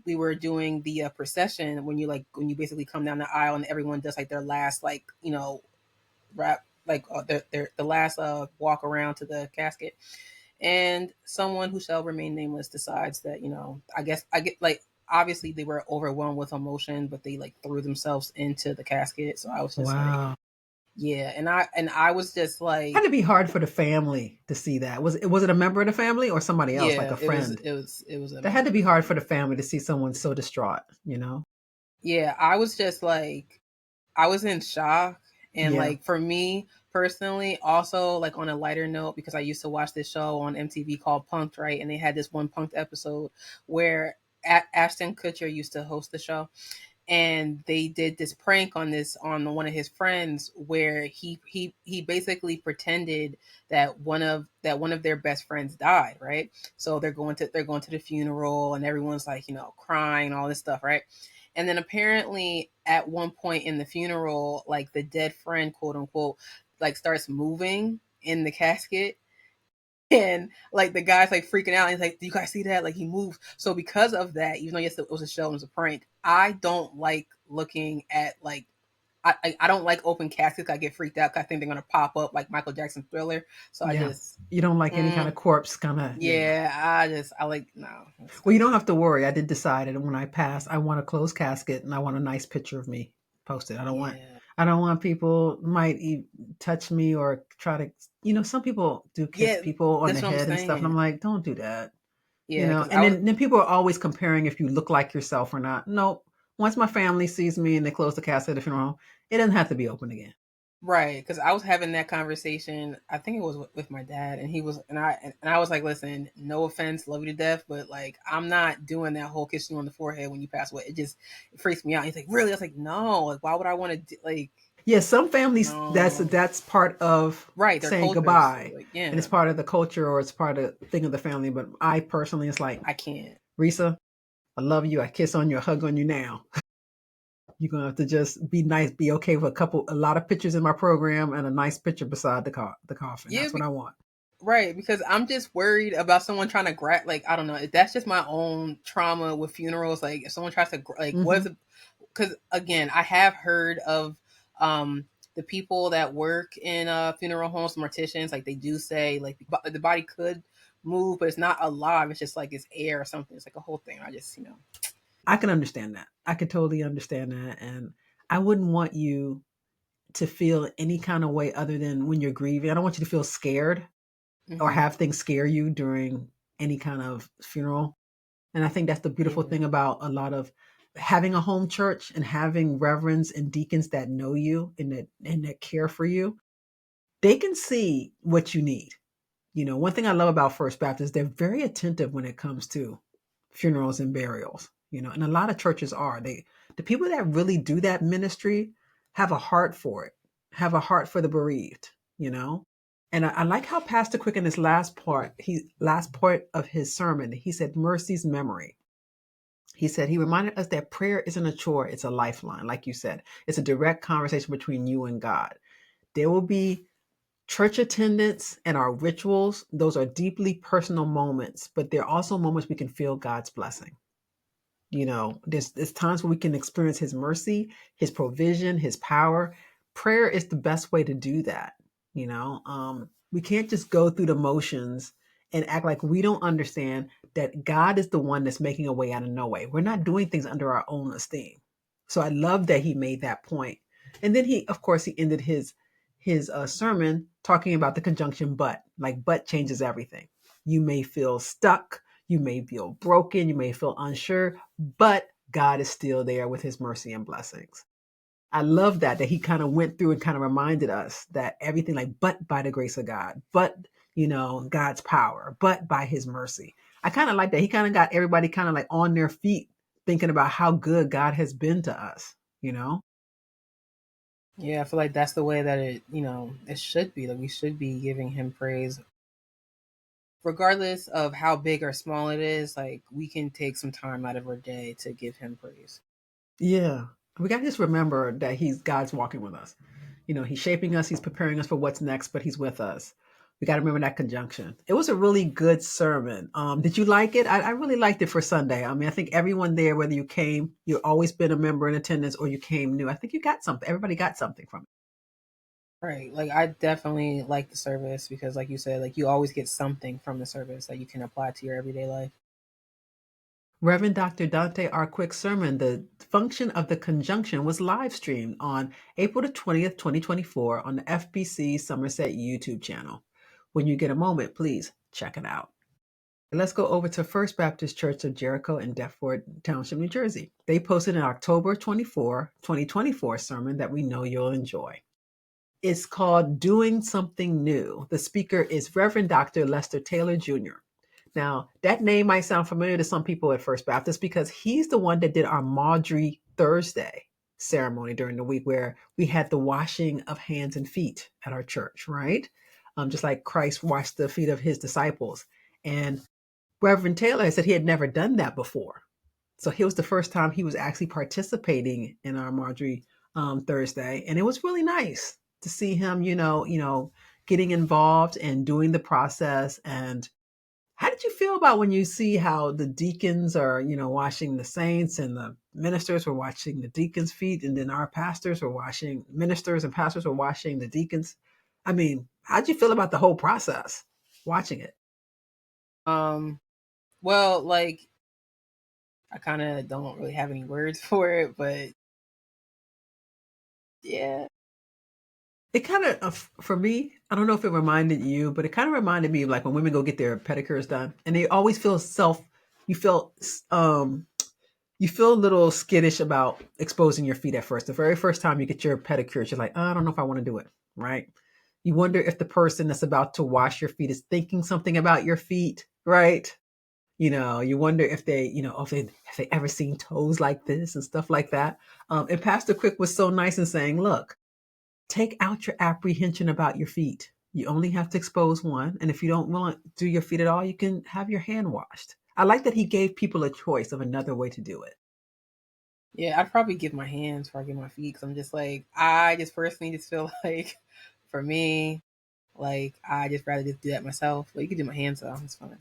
[SPEAKER 3] we were doing the procession when you basically come down the aisle and everyone does like their last like wrap like their the last walk around to the casket, and someone who shall remain nameless decides that I get like obviously they were overwhelmed with emotion, but they like threw themselves into the casket. So I was just like,
[SPEAKER 2] Wow.
[SPEAKER 3] yeah, and I was just
[SPEAKER 2] Had
[SPEAKER 3] like,
[SPEAKER 2] to be hard for the family to see that. Was it a member of the family or somebody else, like
[SPEAKER 3] yeah,
[SPEAKER 2] a friend?
[SPEAKER 3] it was a
[SPEAKER 2] That had to be
[SPEAKER 3] member.
[SPEAKER 2] hard for the family to see someone so distraught, you know?
[SPEAKER 3] Yeah, I was just like, I was in shock. And
[SPEAKER 2] Yeah.
[SPEAKER 3] like for me personally, also like on a lighter note, because I used to watch this show on MTV called Punked, right? And they had this one Punked episode where Ashton Kutcher used to host the show, and they did this prank on one of his friends where he basically pretended that one of their best friends died, right? So they're going to the funeral, and everyone's like crying, all this stuff, right? And then apparently at one point in the funeral, like the dead friend, quote unquote, like starts moving in the casket, and like the guy's like freaking out. And he's like, "Do you guys see that? Like he moved." So because of that, even though yes, it was a show, it was a prank. I don't like looking at like I don't like open caskets. I get freaked out because I think they're gonna pop up like Michael Jackson Thriller. So I
[SPEAKER 2] Yeah.
[SPEAKER 3] just
[SPEAKER 2] You don't like any kind of corpse kind of, yeah.
[SPEAKER 3] yeah, I like no.
[SPEAKER 2] Well, you don't have to worry. I did decide that when I pass, I want a closed casket and I want a nice picture of me posted.
[SPEAKER 3] Yeah,
[SPEAKER 2] I don't want people might touch me or try to, some people do kiss
[SPEAKER 3] yeah,
[SPEAKER 2] people on the
[SPEAKER 3] that's what I'm
[SPEAKER 2] head and stuff. And I'm
[SPEAKER 3] saying.
[SPEAKER 2] like, don't do that,
[SPEAKER 3] Yeah, because
[SPEAKER 2] And
[SPEAKER 3] I was
[SPEAKER 2] then people are always comparing if you look like yourself or not. Nope. Once my family sees me and they close the casket at the funeral home, it doesn't have to be open again.
[SPEAKER 3] right, because I was having that conversation. I think it was with my dad, and he was, and I was like, "Listen, no offense, love you to death, but like, I'm not doing that whole kissing you on the forehead when you pass away. It freaks me out." He's like, "Really?" I was like, "No, like, why would I want to do like
[SPEAKER 2] Yeah, some families
[SPEAKER 3] no?"
[SPEAKER 2] that's part of
[SPEAKER 3] Right, their
[SPEAKER 2] saying
[SPEAKER 3] cultures,
[SPEAKER 2] goodbye,
[SPEAKER 3] like,
[SPEAKER 2] and it's
[SPEAKER 3] yeah,
[SPEAKER 2] part of the culture or it's part of the thing of the family. But I personally, it's like,
[SPEAKER 3] I can't.
[SPEAKER 2] Risa, I love you. I kiss on you, I hug on you now. You're gonna have to just be nice, be okay with a lot of pictures in my program and a nice picture beside the coffin.
[SPEAKER 3] Yeah,
[SPEAKER 2] That's what I want.
[SPEAKER 3] right, because I'm just worried about someone trying to grab. Like, I don't know. That's just my own trauma with funerals. Like, if someone tries to like, what
[SPEAKER 2] Hmm.
[SPEAKER 3] is it? Because again, I have heard of um the people that work in funeral homes, morticians. Like, they do say like the body could move, but it's not alive. It's just like it's air or something. It's like a whole thing. I just
[SPEAKER 2] I can understand that. I could totally understand that, and I wouldn't want you to feel any kind of way other than when you're grieving. I don't want you to feel scared or
[SPEAKER 3] hmm
[SPEAKER 2] have things scare you during any kind of funeral. And I think that's the beautiful
[SPEAKER 3] yeah,
[SPEAKER 2] thing about a lot of having a home church and having reverends and deacons that know you and that care for you. They can see what you need. One thing I love about First Baptist, they're very attentive when it comes to funerals and burials. And a lot of churches are. The people that really do that ministry have a heart for it, have a heart for the bereaved, you know. And I like how Pastor Quick in his last part of his sermon, he said mercy's memory. He said he reminded us that prayer isn't a chore, it's a lifeline. Like you said, it's a direct conversation between you and God. There will be church attendance and our rituals. Those are deeply personal moments, but they're also moments we can feel God's blessing. There's times where we can experience his mercy, his provision, his power. Prayer is the best way to do that. We can't just go through the motions and act like we don't understand that God is the one that's making a way out of no way. We're not doing things under our own esteem. So I love that he made that point. And then he, of course, he ended his sermon talking about the conjunction but, like but changes everything. You may feel stuck, you may feel broken, you may feel unsure, but God is still there with his mercy and blessings. I love that he kind of went through and kind of reminded us that everything like, but by the grace of God, but, God's power, but by his mercy. I kind of like that. He kind of got everybody kind of like on their feet thinking about how good God has been to us,
[SPEAKER 3] Yeah, I feel like that's the way that it should be. Like we should be giving him praise. Regardless of how big or small it is, like we can take some time out of our day to give him praise.
[SPEAKER 2] Yeah. We got to just remember that God's walking with us. He's shaping us, he's preparing us for what's next, but he's with us. We got to remember that conjunction. It was a really good sermon. Did you like it? I really liked it for Sunday. I mean, I think everyone there, whether you came, you've always been a member in attendance or you came new, I think you got something. Everybody got something from it.
[SPEAKER 3] Right. Like I definitely like the service because like you said, like you always get something from the service that you can apply to your everyday life.
[SPEAKER 2] Reverend Dr. Danté R. Quick sermon, The Function of the Conjunction, was live streamed on April the 20th, 2024 on the FBC Somerset YouTube channel. When you get a moment, please check it out. Let's go over to First Baptist Church of Jericho in Deptford Township, New Jersey. They posted an October 24, 2024 sermon that we know you'll enjoy. It's called Doing Something New. The speaker is Reverend Dr. Lester Taylor Jr. Now, that name might sound familiar to some people at First Baptist because he's the one that did our Maudry Thursday ceremony during the week where we had the washing of hands and feet at our church, right? Just like Christ washed the feet of his disciples. And Reverend Taylor said he had never done that before. So it was the first time he was actually participating in our Maudry Thursday. And it was really nice to see him, getting involved and doing the process. And how did you feel about when you see how the deacons are, washing the saints and the ministers were washing the deacons' feet, and then our pastors were washing, ministers and pastors were washing the deacons? I mean, how'd you feel about the whole process watching it?
[SPEAKER 3] Well, like I kind of don't really have any words for it, but yeah.
[SPEAKER 2] It kind of, for me, I don't know if it reminded you, but it kind of reminded me of like when women go get their pedicures done and they always feel you feel a little skittish about exposing your feet at first. The very first time you get your pedicures, you're like, oh, I don't know if I want to do it, right? You wonder if the person that's about to wash your feet is thinking something about your feet, right? You wonder if they, if they ever seen toes like this and stuff like that. And Pastor Quick was so nice in saying, look, take out your apprehension about your feet. You only have to expose one. And if you don't want to do your feet at all, you can have your hand washed. I like that he gave people a choice of another way to do it.
[SPEAKER 3] Yeah, I'd probably give my hands before I give my feet because I'm just like, I just personally just feel like for me, like I just rather just do that myself. But you can do my hands though, it's fine.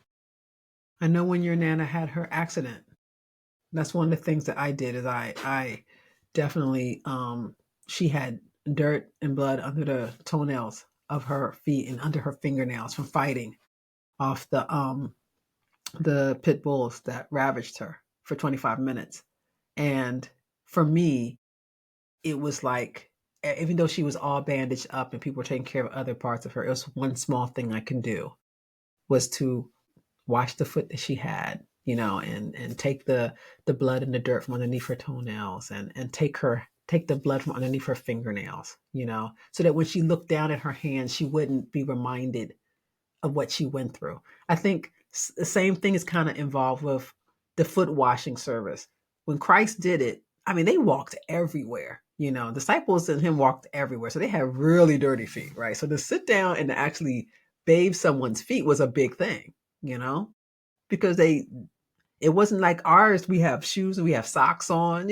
[SPEAKER 2] I know when your Nana had her accident, that's one of the things that I did is I definitely, she had dirt and blood under the toenails of her feet and under her fingernails from fighting off the pit bulls that ravaged her for 25 minutes. And for me, it was like, even though she was all bandaged up and people were taking care of other parts of her, it was one small thing I can do was to wash the foot that she had, and take the blood and the dirt from underneath her toenails and take the blood from underneath her fingernails, so that when she looked down at her hands, she wouldn't be reminded of what she went through. I think the same thing is kind of involved with the foot washing service. When Christ did it, I mean, they walked everywhere, disciples and him walked everywhere. So they had really dirty feet, right? So to sit down and to actually bathe someone's feet was a big thing, because it wasn't like ours. We have shoes and we have socks on,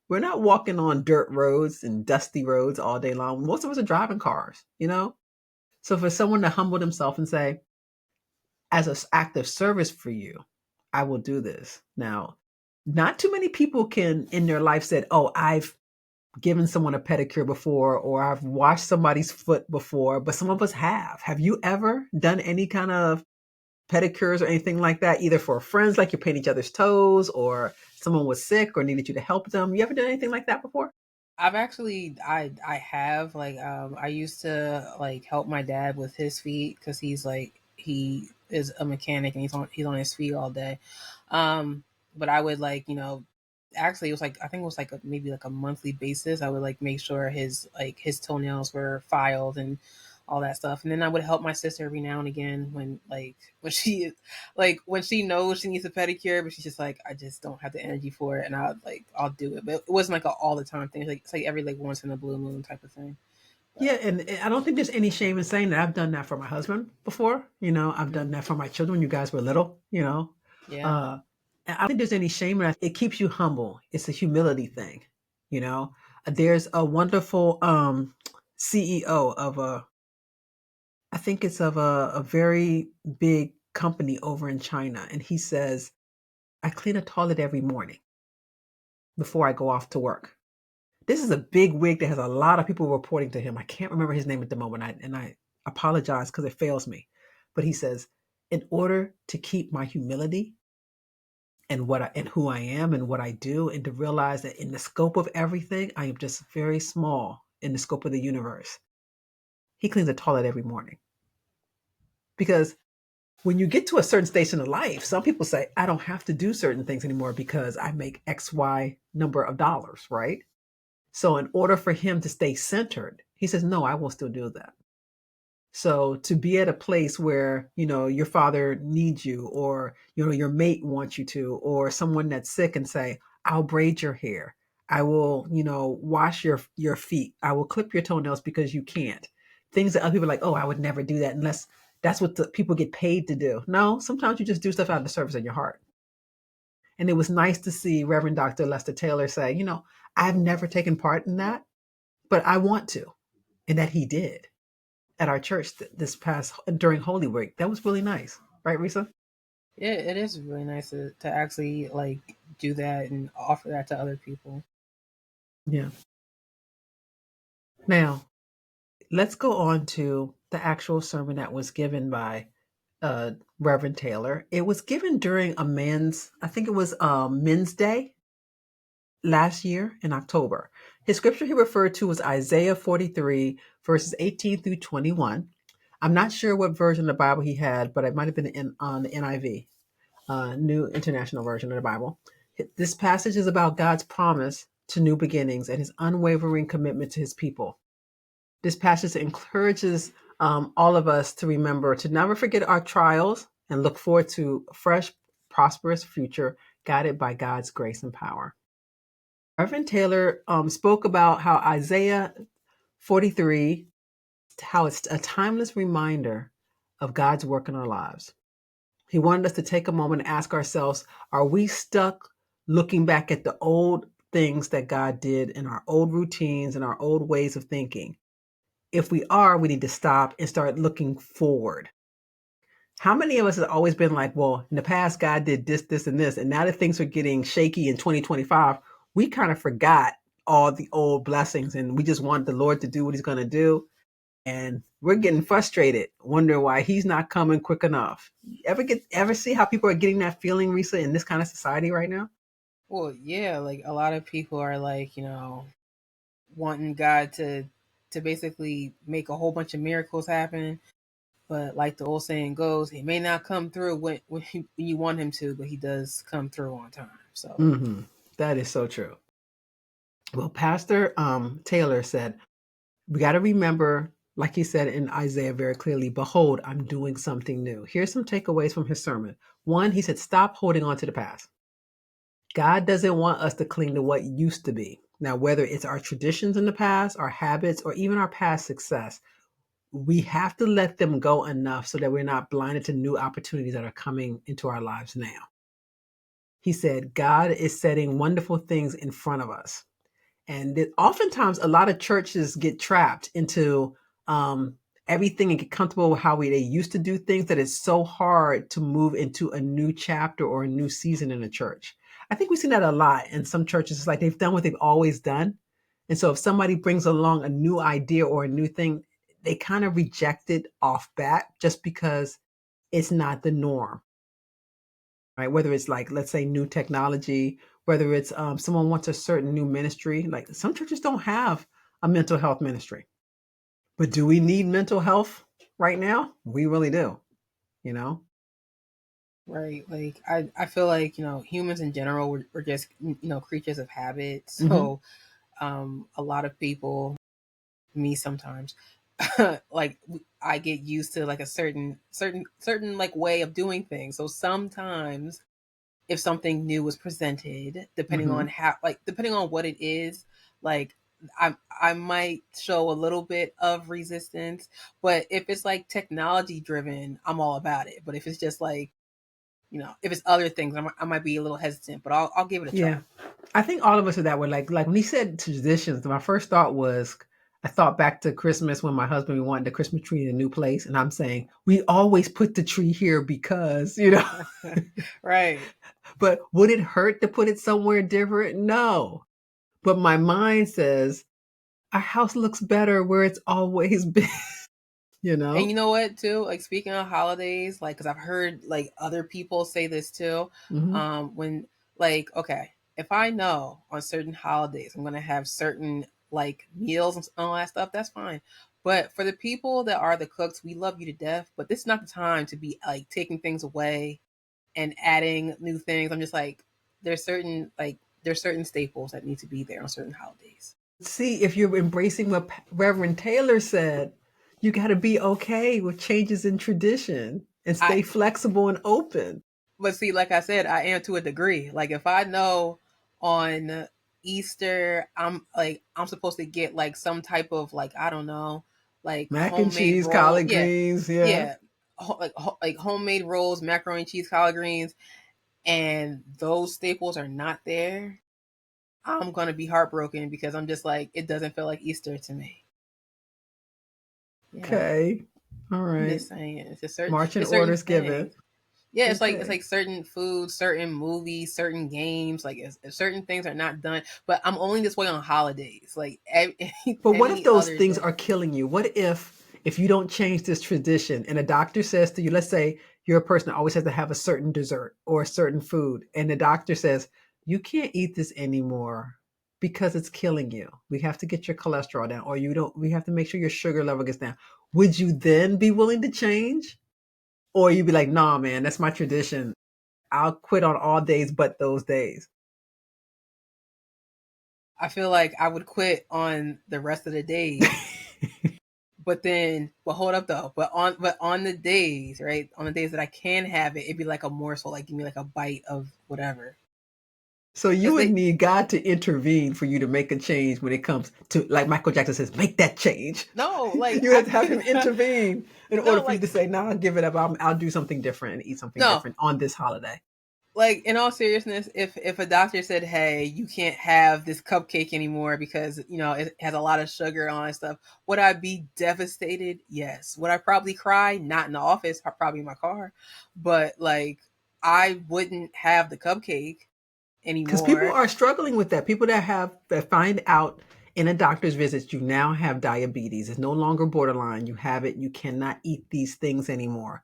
[SPEAKER 2] we're not walking on dirt roads and dusty roads all day long. Most of us are driving cars, So for someone to humble themselves and say, as an act of service for you, I will do this. Now, not too many people can in their life said, oh, I've given someone a pedicure before, or I've washed somebody's foot before, but some of us have. Have you ever done any kind of pedicures or anything like that, either for friends, like you paint each other's toes, or someone was sick or needed you to help them? You ever done anything like that before?
[SPEAKER 3] I've actually I have like I used to like help my dad with his feet because he is a mechanic and he's on his feet all day. But I would like actually it was like I think it was like maybe like a monthly basis. I would like make sure his toenails were filed and all that stuff, and then I would help my sister every now and again when she knows she needs a pedicure, but she's just like, I just don't have the energy for it, and I'll do it. But it wasn't like an all the time thing. It's like every like once in a blue moon type of thing. But,
[SPEAKER 2] Yeah, and I don't think there's any shame in saying that. I've done that for my husband before. I've done that for my children when you guys were little.
[SPEAKER 3] yeah,
[SPEAKER 2] Uh, and I don't think there's any shame in it. It keeps you humble. It's a humility thing. You know, there's a wonderful CEO of I think it's of a very big company over in China, and he says, "I clean a toilet every morning before I go off to work." This is a big wig that has a lot of people reporting to him. I can't remember his name at the moment, and I apologize because it fails me. But he says, in order to keep my humility and and who I am and what I do, and to realize that in the scope of everything, I am just very small in the scope of the universe. He cleans the toilet every morning because when you get to a certain station of life, some people say, I don't have to do certain things anymore because I make X, Y number of dollars, right? So in order for him to stay centered, he says, no, I will still do that. So to be at a place where, your father needs you, or, your mate wants you to, or someone that's sick, and say, I'll braid your hair. I will, wash your feet. I will clip your toenails because you can't. Things that other people are like, oh, I would never do that unless that's what the people get paid to do. No, sometimes you just do stuff out of the service of your heart. And it was nice to see Reverend Dr. Lester Taylor say, I've never taken part in that, but I want to. And that he did at our church this past during Holy Week. That was really nice. Right, Risa?
[SPEAKER 3] yeah, it is really nice to actually like do that and offer that to other people.
[SPEAKER 2] Yeah. Now, let's go on to the actual sermon that was given by Reverend Taylor. It was given during I think it was Men's Day last year in October. His scripture he referred to was Isaiah 43, verses 18 through 21. I'm not sure what version of the Bible he had, but it might have been on the NIV, New International Version of the Bible. This passage is about God's promise to new beginnings and his unwavering commitment to his people. This passage encourages all of us to remember to never forget our trials and look forward to a fresh, prosperous future guided by God's grace and power. Reverend Taylor spoke about how Isaiah 43, how it's a timeless reminder of God's work in our lives. He wanted us to take a moment and ask ourselves, are we stuck looking back at the old things that God did in our old routines and our old ways of thinking? If we are, we need to stop and start looking forward. How many of us have always been like, well, in the past, God did this, this, and this, and now that things are getting shaky in 2025, we kind of forgot all the old blessings and we just want the Lord to do what he's going to do. And we're getting frustrated, wondering why he's not coming quick enough. Ever see how people are getting that feeling, Risa, in this kind of society right now?
[SPEAKER 3] Well, yeah, like a lot of people are like, wanting God to basically make a whole bunch of miracles happen. But like the old saying goes, he may not come through when you want him to, but he does come through on time. So
[SPEAKER 2] That is so true. Well, Pastor Taylor said, we got to remember, like he said in Isaiah very clearly, behold, I'm doing something new. Here's some takeaways from his sermon. One, he said, stop holding on to the past. God doesn't want us to cling to what used to be. Now, whether it's our traditions in the past, our habits, or even our past success, we have to let them go enough so that we're not blinded to new opportunities that are coming into our lives now. He said, God is setting wonderful things in front of us. And oftentimes, a lot of churches get trapped into everything and get comfortable with how they used to do things, that it's so hard to move into a new chapter or a new season in a church. I think we've seen that a lot in some churches. It's like they've done what they've always done. And so if somebody brings along a new idea or a new thing, they kind of reject it off bat just because it's not the norm. Right? Whether it's like, let's say, new technology, whether it's someone wants a certain new ministry. Like some churches don't have a mental health ministry. But do we need mental health right now? We really do, you know?
[SPEAKER 3] Right. Like I feel like, humans in general, we're just, creatures of habit.
[SPEAKER 2] Mm-hmm.
[SPEAKER 3] So a lot of people, me sometimes, like I get used to like a certain like way of doing things. So sometimes if something new was presented, depending
[SPEAKER 2] Mm-hmm.
[SPEAKER 3] on depending on what it is, like I might show a little bit of resistance. But if it's like technology driven, I'm all about it. But if it's just like, if it's other things, I might be a little hesitant, but I'll give it a try.
[SPEAKER 2] Yeah. I think all of us are that way. Like when he said traditions, my first thought was, I thought back to Christmas when my husband, we wanted the Christmas tree in a new place. And I'm saying, we always put the tree here because,
[SPEAKER 3] Right.
[SPEAKER 2] But would it hurt to put it somewhere different? No. But my mind says, our house looks better where it's always been,
[SPEAKER 3] And you know what, too? Like, speaking of holidays, like, because I've heard, like, other people say this, too.
[SPEAKER 2] Mm-hmm.
[SPEAKER 3] When, like, okay, if I know on certain holidays I'm going to have certain, like, meals and all that stuff, that's fine. But for the people that are the cooks, we love you to death. But this is not the time to be, like, taking things away and adding new things. I'm just like, there's certain staples that need to be there on certain holidays.
[SPEAKER 2] See, if you're embracing what Reverend Taylor said, you got to be okay with changes in tradition and stay flexible and open.
[SPEAKER 3] But see, like I said, I am to a degree. Like if I know on Easter, I'm supposed to get like some type of like, I don't know, like
[SPEAKER 2] Mac and
[SPEAKER 3] homemade
[SPEAKER 2] cheese,
[SPEAKER 3] roll.
[SPEAKER 2] collard greens, yeah.
[SPEAKER 3] Like homemade rolls, macaroni and cheese, collard greens, and those staples are not there. I'm gonna be heartbroken because I'm just like, it doesn't feel like Easter to me. Yeah.
[SPEAKER 2] Okay, all right.
[SPEAKER 3] I'm just saying, it's a certain
[SPEAKER 2] marching
[SPEAKER 3] it's certain
[SPEAKER 2] orders given.
[SPEAKER 3] Yeah, it's
[SPEAKER 2] Okay.
[SPEAKER 3] like certain foods, certain movies, certain games. Like certain things are not done. But I'm only this way on holidays. Like,
[SPEAKER 2] But what if those
[SPEAKER 3] other
[SPEAKER 2] things
[SPEAKER 3] day.
[SPEAKER 2] are killing you? What if you don't change this tradition and a doctor says to you, let's say you're a person that always has to have a certain dessert or a certain food, and the doctor says, you can't eat this anymore because it's killing you. We have to get your cholesterol down, or we have to make sure your sugar level gets down. Would you then be willing to change? Or you'd be like, nah, man, that's my tradition. I'll quit on all days but those days.
[SPEAKER 3] I feel like I would quit on the rest of the days. But hold up though. But on the days, right? On the days that I can have it, it'd be like a morsel, like give me like a bite of whatever.
[SPEAKER 2] So you would need God to intervene for you to make a change when it comes to, like Michael Jackson says, make that change.
[SPEAKER 3] No, like
[SPEAKER 2] you have to have him intervene in order for
[SPEAKER 3] like,
[SPEAKER 2] you to say, "No, I'll give it up. I'll do something different and eat something different on this holiday."
[SPEAKER 3] Like, in all seriousness, if a doctor said, "Hey, you can't have this cupcake anymore because it has a lot of sugar on and stuff," would I be devastated? Yes. Would I probably cry? Not in the office. Probably in my car. But like, I wouldn't have the cupcake anymore.
[SPEAKER 2] Because people are struggling with that. People that find out in a doctor's visit you now have diabetes. It's no longer borderline. You have it. You cannot eat these things anymore.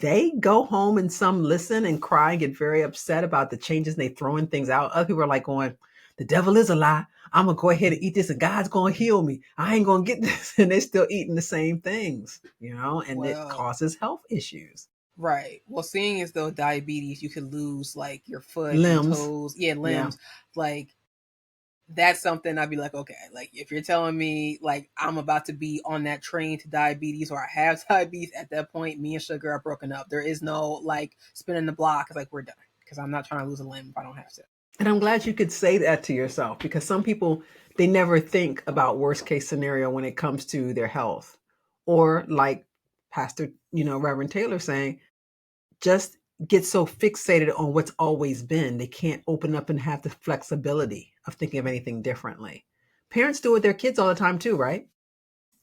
[SPEAKER 2] They go home and some listen and cry and get very upset about the changes and they throwing things out. Other people are like going, the devil is a lie. I'm going to go ahead and eat this and God's going to heal me. I ain't going to get this. And they're still eating the same things, and it causes health issues.
[SPEAKER 3] Right. Well, seeing as though diabetes, you could lose like your foot,
[SPEAKER 2] limbs,
[SPEAKER 3] and toes. Yeah, limbs. Yeah. Like, that's something I'd be like, okay, like if you're telling me like I'm about to be on that train to diabetes or I have diabetes, at that point, me and sugar are broken up. There is no like spinning the block. It's like, we're done, because I'm not trying to lose a limb if I don't have to.
[SPEAKER 2] And I'm glad you could say that to yourself, because some people, they never think about worst case scenario when it comes to their health. Or like Pastor, Reverend Taylor saying, just get so fixated on what's always been. They can't open up and have the flexibility of thinking of anything differently. Parents do it with their kids all the time too, right?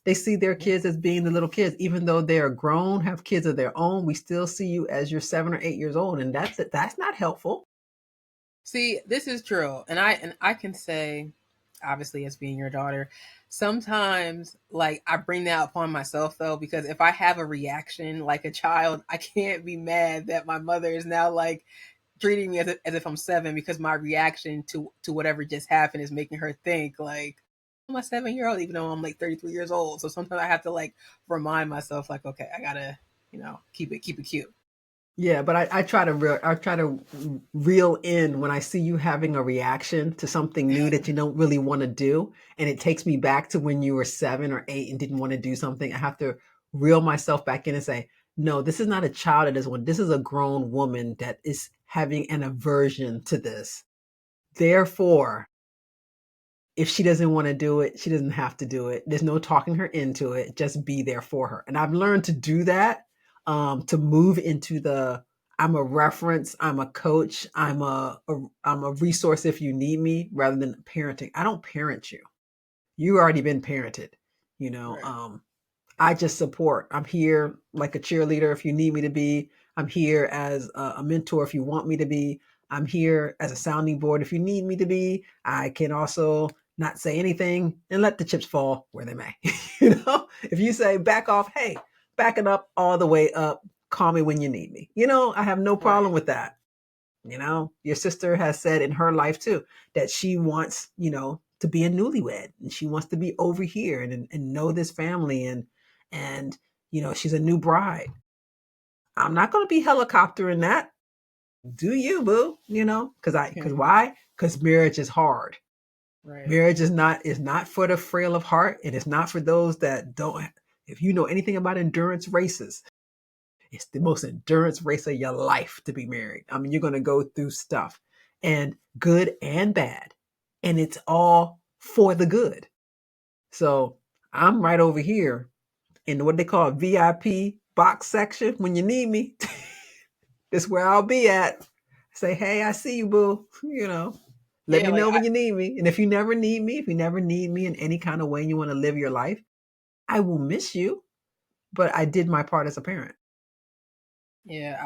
[SPEAKER 2] They see their kids as being the little kids, even though they're grown, have kids of their own. We still see you as you're 7 or 8 years old, and that's not helpful.
[SPEAKER 3] See, this is true, and I can say, obviously, as being your daughter, sometimes like I bring that upon myself though, because if I have a reaction like a child, I can't be mad that my mother is now like treating me as if I'm 7 because my reaction to whatever just happened is making her think like I'm a 7-year-old, even though I'm like 33 years old. So sometimes I have to like remind myself, like, okay, I gotta, keep it cute.
[SPEAKER 2] Yeah, but I try to reel in when I see you having a reaction to something new that you don't really want to do, and it takes me back to when you were 7 or 8 and didn't want to do something. I have to reel myself back in and say, no, this is not a child that is one. This is a grown woman that is having an aversion to this. Therefore, if she doesn't want to do it, she doesn't have to do it. There's no talking her into it. Just be there for her. And I've learned to do that, to move into the I'm a reference, I'm a coach, I'm a resource if you need me, rather than parenting. I don't parent you. You already been parented, you know.
[SPEAKER 3] Right.
[SPEAKER 2] I just support. I'm here like a cheerleader if you need me to be. I'm here as a mentor if you want me to be. I'm here as a sounding board if you need me to be. I can also not say anything and let the chips fall where they may. If you say back off, hey, back it up all the way up. Call me when you need me. I have no problem
[SPEAKER 3] Right.
[SPEAKER 2] with that. Your sister has said in her life too that she wants, to be a newlywed and she wants to be over here and know this family and she's a new bride. I'm not going to be helicoptering that. Do you, boo? Because why? Because marriage is hard.
[SPEAKER 3] Right.
[SPEAKER 2] Marriage is not for the frail of heart, and it's not for those that don't. If you know anything about endurance races, it's the most endurance race of your life to be married. I mean, you're going to go through stuff, and good and bad, and it's all for the good. So I'm right over here in what they call VIP box section. When you need me, that's where I'll be at. Say, hey, I see you, boo. Let
[SPEAKER 3] Yeah,
[SPEAKER 2] me
[SPEAKER 3] like
[SPEAKER 2] know when you need me. And if you never need me in any kind of way and you want to live your life, I will miss you. But I did my part as a parent.
[SPEAKER 3] yeah,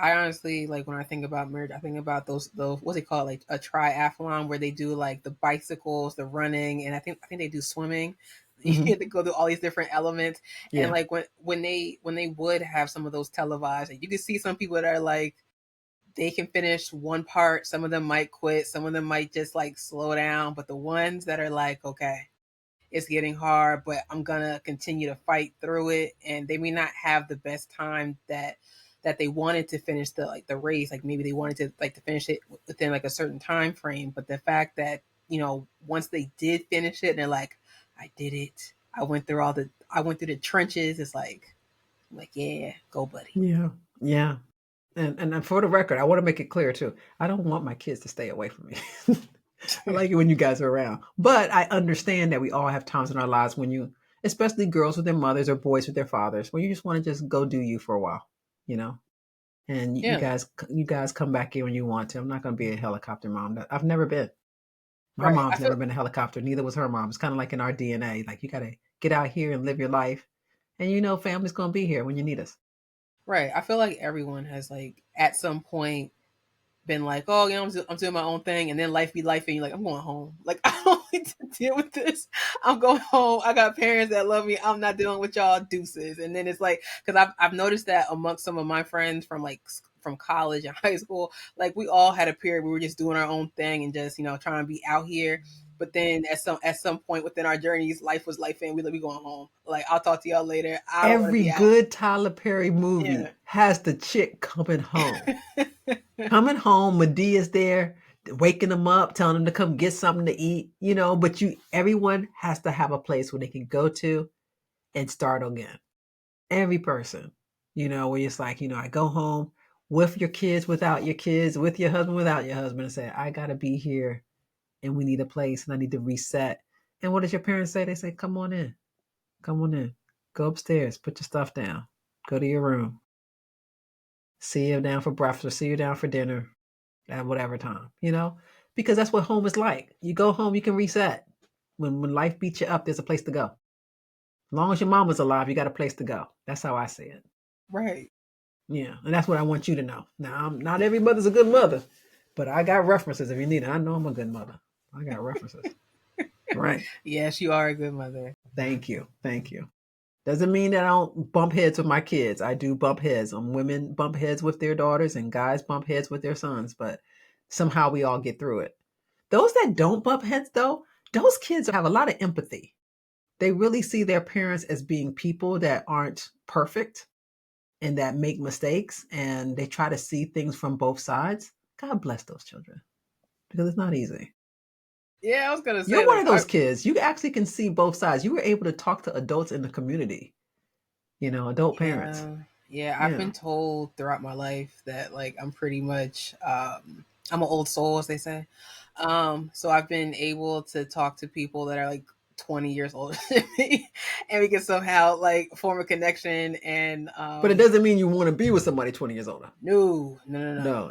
[SPEAKER 3] I honestly like when I think about marriage, I think about those what's it called, like a triathlon where they do like the bicycles, the running, and I think they do swimming. You
[SPEAKER 2] Mm-hmm.
[SPEAKER 3] have to go through all these different elements, and
[SPEAKER 2] Yeah.
[SPEAKER 3] like when they would have some of those televised, like, you can see some people that are like they can finish one part, some of them might quit, some of them might just like slow down, but the ones that are like, okay, it's getting hard, but I'm gonna continue to fight through it. And they may not have the best time that they wanted to finish the race. Like maybe they wanted to finish it within like a certain time frame. But the fact that, once they did finish it and they're like, I did it. I went through the trenches. It's like, yeah, go buddy.
[SPEAKER 2] Yeah. Yeah. And for the record, I want to make it clear too. I don't want my kids to stay away from me. I like it when you guys are around. But I understand that we all have times in our lives when especially girls with their mothers or boys with their fathers, when you just want to just go do you for a while, you know? And you
[SPEAKER 3] Yeah.
[SPEAKER 2] guys come back in when you want to. I'm not going to be a helicopter mom. I've never been. My
[SPEAKER 3] Right. I
[SPEAKER 2] mom's
[SPEAKER 3] feel
[SPEAKER 2] never been a helicopter. Neither was her mom. It's kind of like in our DNA. Like you got to get out here and live your life. And family's going to be here when you need us.
[SPEAKER 3] right. I feel like everyone has like at some point been like, oh, I'm doing my own thing, and then life be life, and you're like, I'm going home. Like, I don't need to deal with this. I'm going home. I got parents that love me. I'm not dealing with y'all deuces. And then it's like, because I've noticed that amongst some of my friends from college and high school, like we all had a period where we were just doing our own thing and just trying to be out here. But then at some point within our journeys, life was life, and we going home. Like, I'll talk to y'all later. I don't want to
[SPEAKER 2] Every
[SPEAKER 3] be out.
[SPEAKER 2] good Tyler Perry movie
[SPEAKER 3] Yeah.
[SPEAKER 2] has the chick coming home. Coming home, Medea's there, waking them up, telling them to come get something to eat, but everyone has to have a place where they can go to and start again. Every person, where it's like, I go home with your kids, without your kids, with your husband, without your husband, and say, I got to be here and we need a place and I need to reset. And what does your parents say? They say, come on in, go upstairs, put your stuff down, go to your room, see you down for breakfast, see you down for dinner at whatever time, because that's what home is like. You go home, you can reset. When life beats you up, there's a place to go. As long as your mama's alive, you got a place to go. That's how I see it.
[SPEAKER 3] Right.
[SPEAKER 2] Yeah, and that's what I want you to know. Now, not every mother's a good mother, but I got references if you need it. I know I'm a good mother. I got references. Right.
[SPEAKER 3] Yes, you are a good mother.
[SPEAKER 2] Thank you. Thank you. Doesn't mean that I don't bump heads with my kids. I do bump heads. Women bump heads with their daughters and guys bump heads with their sons, but somehow we all get through it. Those that don't bump heads, though, those kids have a lot of empathy. They really see their parents as being people that aren't perfect and that make mistakes, and they try to see things from both sides. God bless those children, because it's not easy.
[SPEAKER 3] Yeah, I was gonna say,
[SPEAKER 2] You're one of those kids. You actually can see both sides. You were able to talk to adults in the community, adult parents.
[SPEAKER 3] Yeah, I've been told throughout my life that like I'm pretty much I'm an old soul, as they say. So I've been able to talk to people that are like 20 years older than me, and we can somehow like form a connection. And
[SPEAKER 2] But it doesn't mean you want to be with somebody 20 years older.
[SPEAKER 3] No.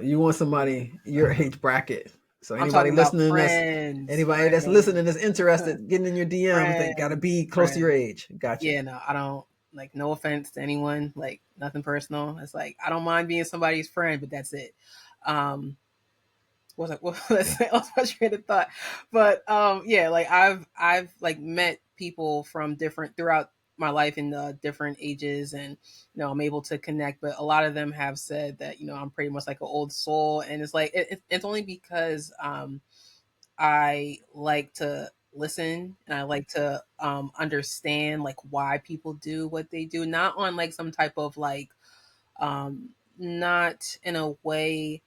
[SPEAKER 2] You want somebody your age bracket. So
[SPEAKER 3] I'm
[SPEAKER 2] anybody
[SPEAKER 3] talking about
[SPEAKER 2] listening,
[SPEAKER 3] friends,
[SPEAKER 2] that's listening that's interested, getting in your DMs, they gotta be close to your age. Gotcha.
[SPEAKER 3] Yeah, no, I don't like. No offense to anyone, like nothing personal. It's like I don't mind being somebody's friend, but that's it. What was I lost my train of thought. But yeah, like I've like met people from different throughout my life in different ages, and I'm able to connect. But a lot of them have said that I'm pretty much like an old soul, and it's like it's only because I like to listen and I like to understand like why people do what they do, not on like some type of like not in a way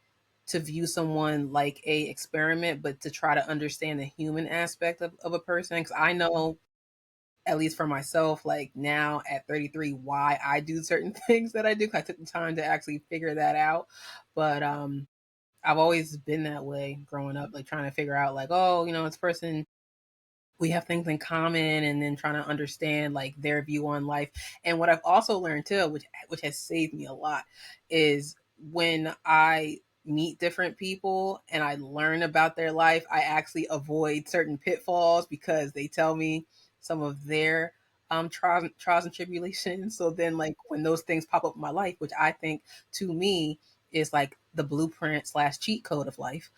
[SPEAKER 3] to view someone like a experiment, but to try to understand the human aspect of a person. Because I know, at least for myself, like now at 33, why I do certain things that I do. I took the time to actually figure that out. But I've always been that way growing up, like trying to figure out like, oh, this person, we have things in common, and then trying to understand like their view on life. And what I've also learned too, which has saved me a lot, is when I meet different people and I learn about their life, I actually avoid certain pitfalls because they tell me some of their trials and tribulations. So then like when those things pop up in my life, which I think to me is like the blueprint / cheat code of life,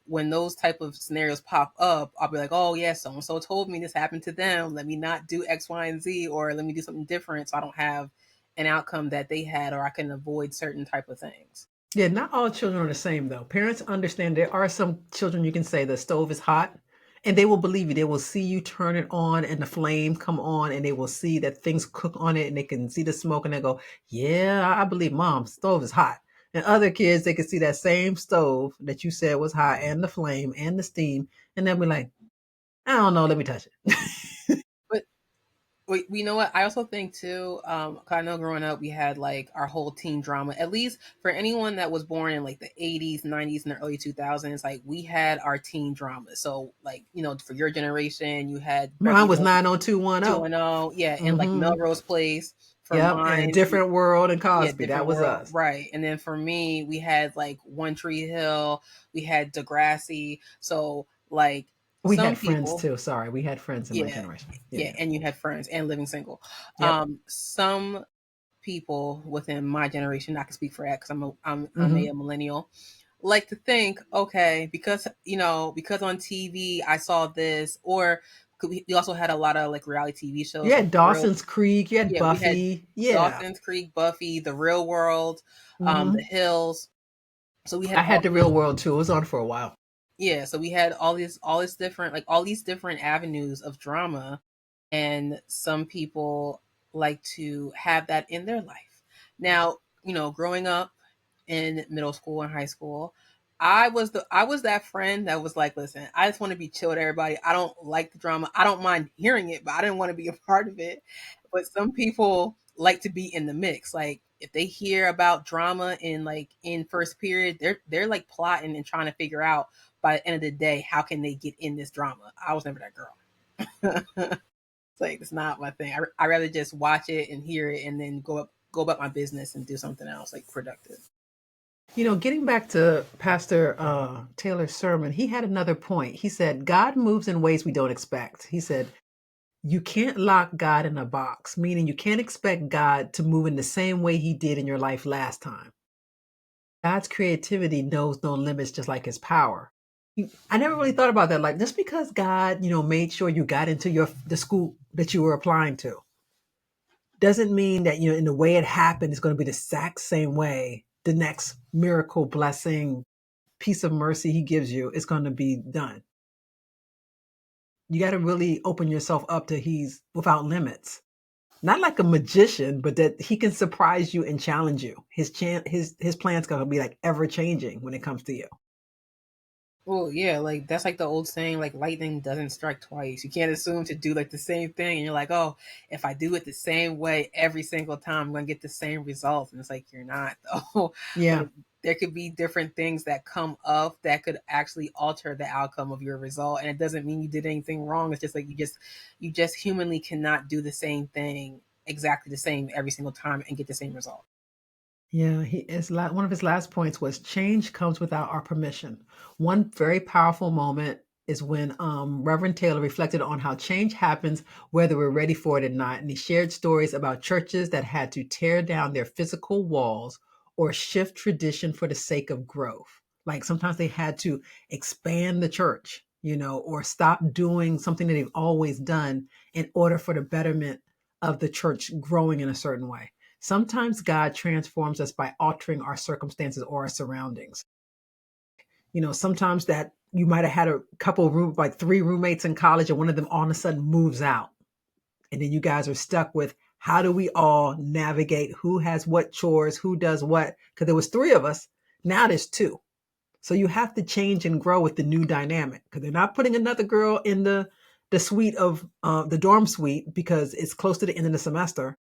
[SPEAKER 3] when those type of scenarios pop up, I'll be like, oh yeah, so and so told me this happened to them, let me not do X, Y, and Z, or let me do something different so I don't have an outcome that they had, or I can avoid certain type of things.
[SPEAKER 2] Yeah, not all children are the same though. Parents understand there are some children you can say the stove is hot and they will believe you. They will see you turn it on and the flame come on, and they will see that things cook on it, and they can see the smoke, and they go, yeah, I believe mom, stove is hot. And other kids, they can see that same stove that you said was hot and the flame and the steam, and they'll be like, I don't know, let me touch it.
[SPEAKER 3] But wait, you know what? I also think too, 'cause I know growing up we had like our whole teen drama. At least for anyone that was born in like the 80s, 90s, and the early 2000s, like we had our teen drama. So like for your generation, you had
[SPEAKER 2] Mine was 90210.
[SPEAKER 3] 210, yeah, and like Melrose Place. For
[SPEAKER 2] Yep,
[SPEAKER 3] mine,
[SPEAKER 2] and Different World and Cosby.
[SPEAKER 3] yeah,
[SPEAKER 2] that was
[SPEAKER 3] world,
[SPEAKER 2] us.
[SPEAKER 3] right? And then for me, we had like One Tree Hill, we had Degrassi. So like
[SPEAKER 2] we
[SPEAKER 3] some
[SPEAKER 2] had friends
[SPEAKER 3] people,
[SPEAKER 2] too. Sorry, we had friends in my generation.
[SPEAKER 3] Yeah, and you had Friends and Living Single.
[SPEAKER 2] Yep.
[SPEAKER 3] Some people within my generation, I can speak for that because I'm a millennial, like to think, okay, because because on TV I saw this, or we also had a lot of like reality TV shows.
[SPEAKER 2] You had
[SPEAKER 3] Like
[SPEAKER 2] Dawson's Creek, you had Buffy.
[SPEAKER 3] We had Dawson's Creek, Buffy, The Real World, The Hills. So we had
[SPEAKER 2] I had The Real World too. It was on for a while.
[SPEAKER 3] Yeah, so we had all this different, like all these different avenues of drama, and some people like to have that in their life. Now, growing up in middle school and high school, I was that friend that was like, listen, I just want to be chill with everybody. I don't like the drama. I don't mind hearing it, but I didn't want to be a part of it. But some people like to be in the mix. Like if they hear about drama in first period, they're like plotting and trying to figure out by the end of the day how can they get in this drama. I was never that girl. It's like it's not my thing. I rather just watch it and hear it and then go about my business and do something else like productive.
[SPEAKER 2] Getting back to Pastor Taylor's sermon, he had another point. He said, God moves in ways we don't expect. He said, you can't lock God in a box, meaning you can't expect God to move in the same way he did in your life last time. God's creativity knows no limits, just like his power. I never really thought about that. Like, just because God, made sure you got into the school that you were applying to, doesn't mean that, in the way it happened, it's going to be the exact same way the next miracle, blessing, piece of mercy he gives you is going to be done. You got to really open yourself up to he's without limits. Not like a magician, but that he can surprise you and challenge you. His plan's going to be like ever changing when it comes to you.
[SPEAKER 3] Well, yeah, like that's like the old saying, like lightning doesn't strike twice. You can't assume to do like the same thing, and you're like, oh, if I do it the same way every single time, I'm gonna get the same results. And it's like you're not though.
[SPEAKER 2] Yeah.
[SPEAKER 3] Like there could be different things that come up that could actually alter the outcome of your result, and it doesn't mean you did anything wrong. It's just like you just humanly cannot do the same thing exactly the same every single time and get the same result.
[SPEAKER 2] Yeah, one of his last points was change comes without our permission. One very powerful moment is when Reverend Taylor reflected on how change happens whether we're ready for it or not. And he shared stories about churches that had to tear down their physical walls or shift tradition for the sake of growth. Like sometimes they had to expand the church, or stop doing something that they've always done in order for the betterment of the church growing in a certain way. Sometimes God transforms us by altering our circumstances or our surroundings. Sometimes that you might have had a couple like 3 roommates in college, and one of them all of a sudden moves out. And then you guys are stuck with, how do we all navigate who has what chores, who does what? Because there was 3 of us. Now there's 2. So you have to change and grow with the new dynamic, because they're not putting another girl in the suite of the dorm suite because it's close to the end of the semester.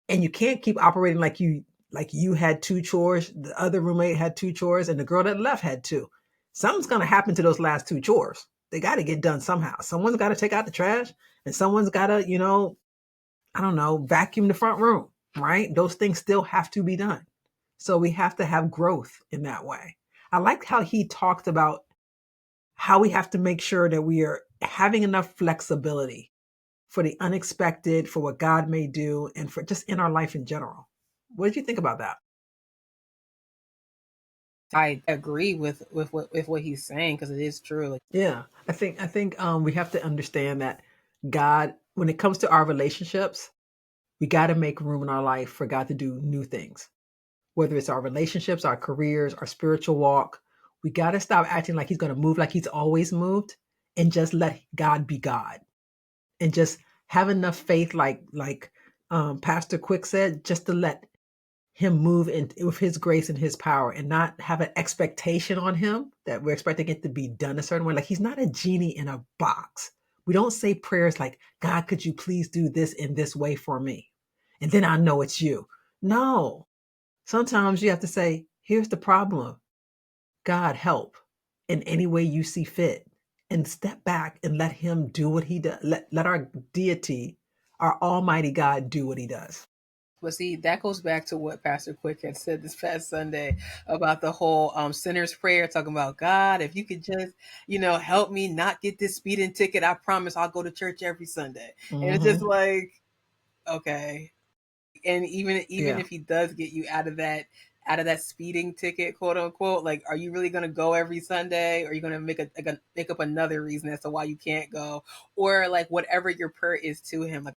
[SPEAKER 2] And you can't keep operating like you had 2 chores, the other roommate had 2 chores, and the girl that left had 2. Something's going to happen to those last 2 chores. They got to get done somehow. Someone's got to take out the trash, and someone's got to, I don't know, vacuum the front room, right? Those things still have to be done. So we have to have growth in that way. I like how he talked about how we have to make sure that we are having enough flexibility for the unexpected, for what God may do, and for just in our life in general. What did you think about that?
[SPEAKER 3] I agree with what he's saying, because it is true. Like,
[SPEAKER 2] yeah, I think we have to understand that God, when it comes to our relationships, we got to make room in our life for God to do new things. Whether it's our relationships, our careers, our spiritual walk, we got to stop acting like he's going to move like he's always moved, and just let God be God, and just have enough faith, like Pastor Quick said, just to let him move in with his grace and his power, and not have an expectation on him that we're expecting it to be done a certain way. Like he's not a genie in a box. We don't say prayers like, God, could you please do this in this way for me? And then I know it's you. No. Sometimes you have to say, here's the problem. God, help in any way you see fit, and step back and let him do what he does. Let our deity, our almighty God, do what he does.
[SPEAKER 3] but see, that goes back to what Pastor Quick had said this past Sunday about the whole sinner's prayer, talking about, God, if you could just, help me not get this speeding ticket, I promise I'll go to church every Sunday. And it's just like, okay. And even
[SPEAKER 2] Yeah.
[SPEAKER 3] if he does get you out of that speeding ticket, quote unquote, like, are you really going to go every Sunday? Or are you going to make up another reason as to why you can't go? Or like whatever your prayer is to him,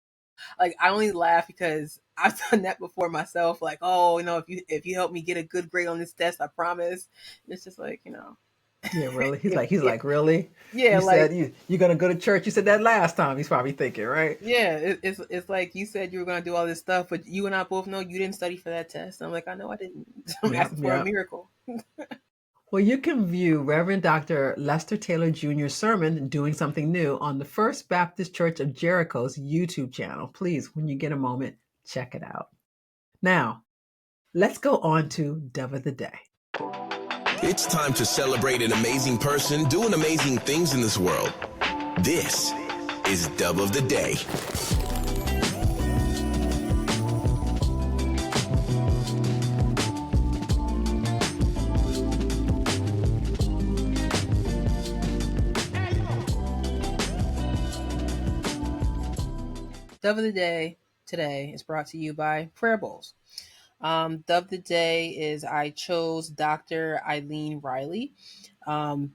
[SPEAKER 3] like I only laugh because I've done that before myself. Like, oh, if you help me get a good grade on this test, I promise. And it's just like,
[SPEAKER 2] Yeah, really. He's like, really?
[SPEAKER 3] Yeah,
[SPEAKER 2] You
[SPEAKER 3] like,
[SPEAKER 2] said you're gonna go to church. You said that last time. He's probably thinking, right?
[SPEAKER 3] yeah, it's like you said you were gonna do all this stuff, but you and I both know you didn't study for that test. I'm like, I know I didn't. I'm asking for a miracle.
[SPEAKER 2] Well, you can view Reverend Dr. Lester Taylor Jr.'s sermon, Doing Something New, on the First Baptist Church of Jericho's YouTube channel. Please, when you get a moment, check it out. Now, let's go on to Dove of the Day.
[SPEAKER 5] It's time to celebrate an amazing person doing amazing things in this world. This is Dove of the Day.
[SPEAKER 3] Dove of the Day today is brought to you by Prayer Bowls. Dove of the Day is I chose Dr. Eileen Reilly.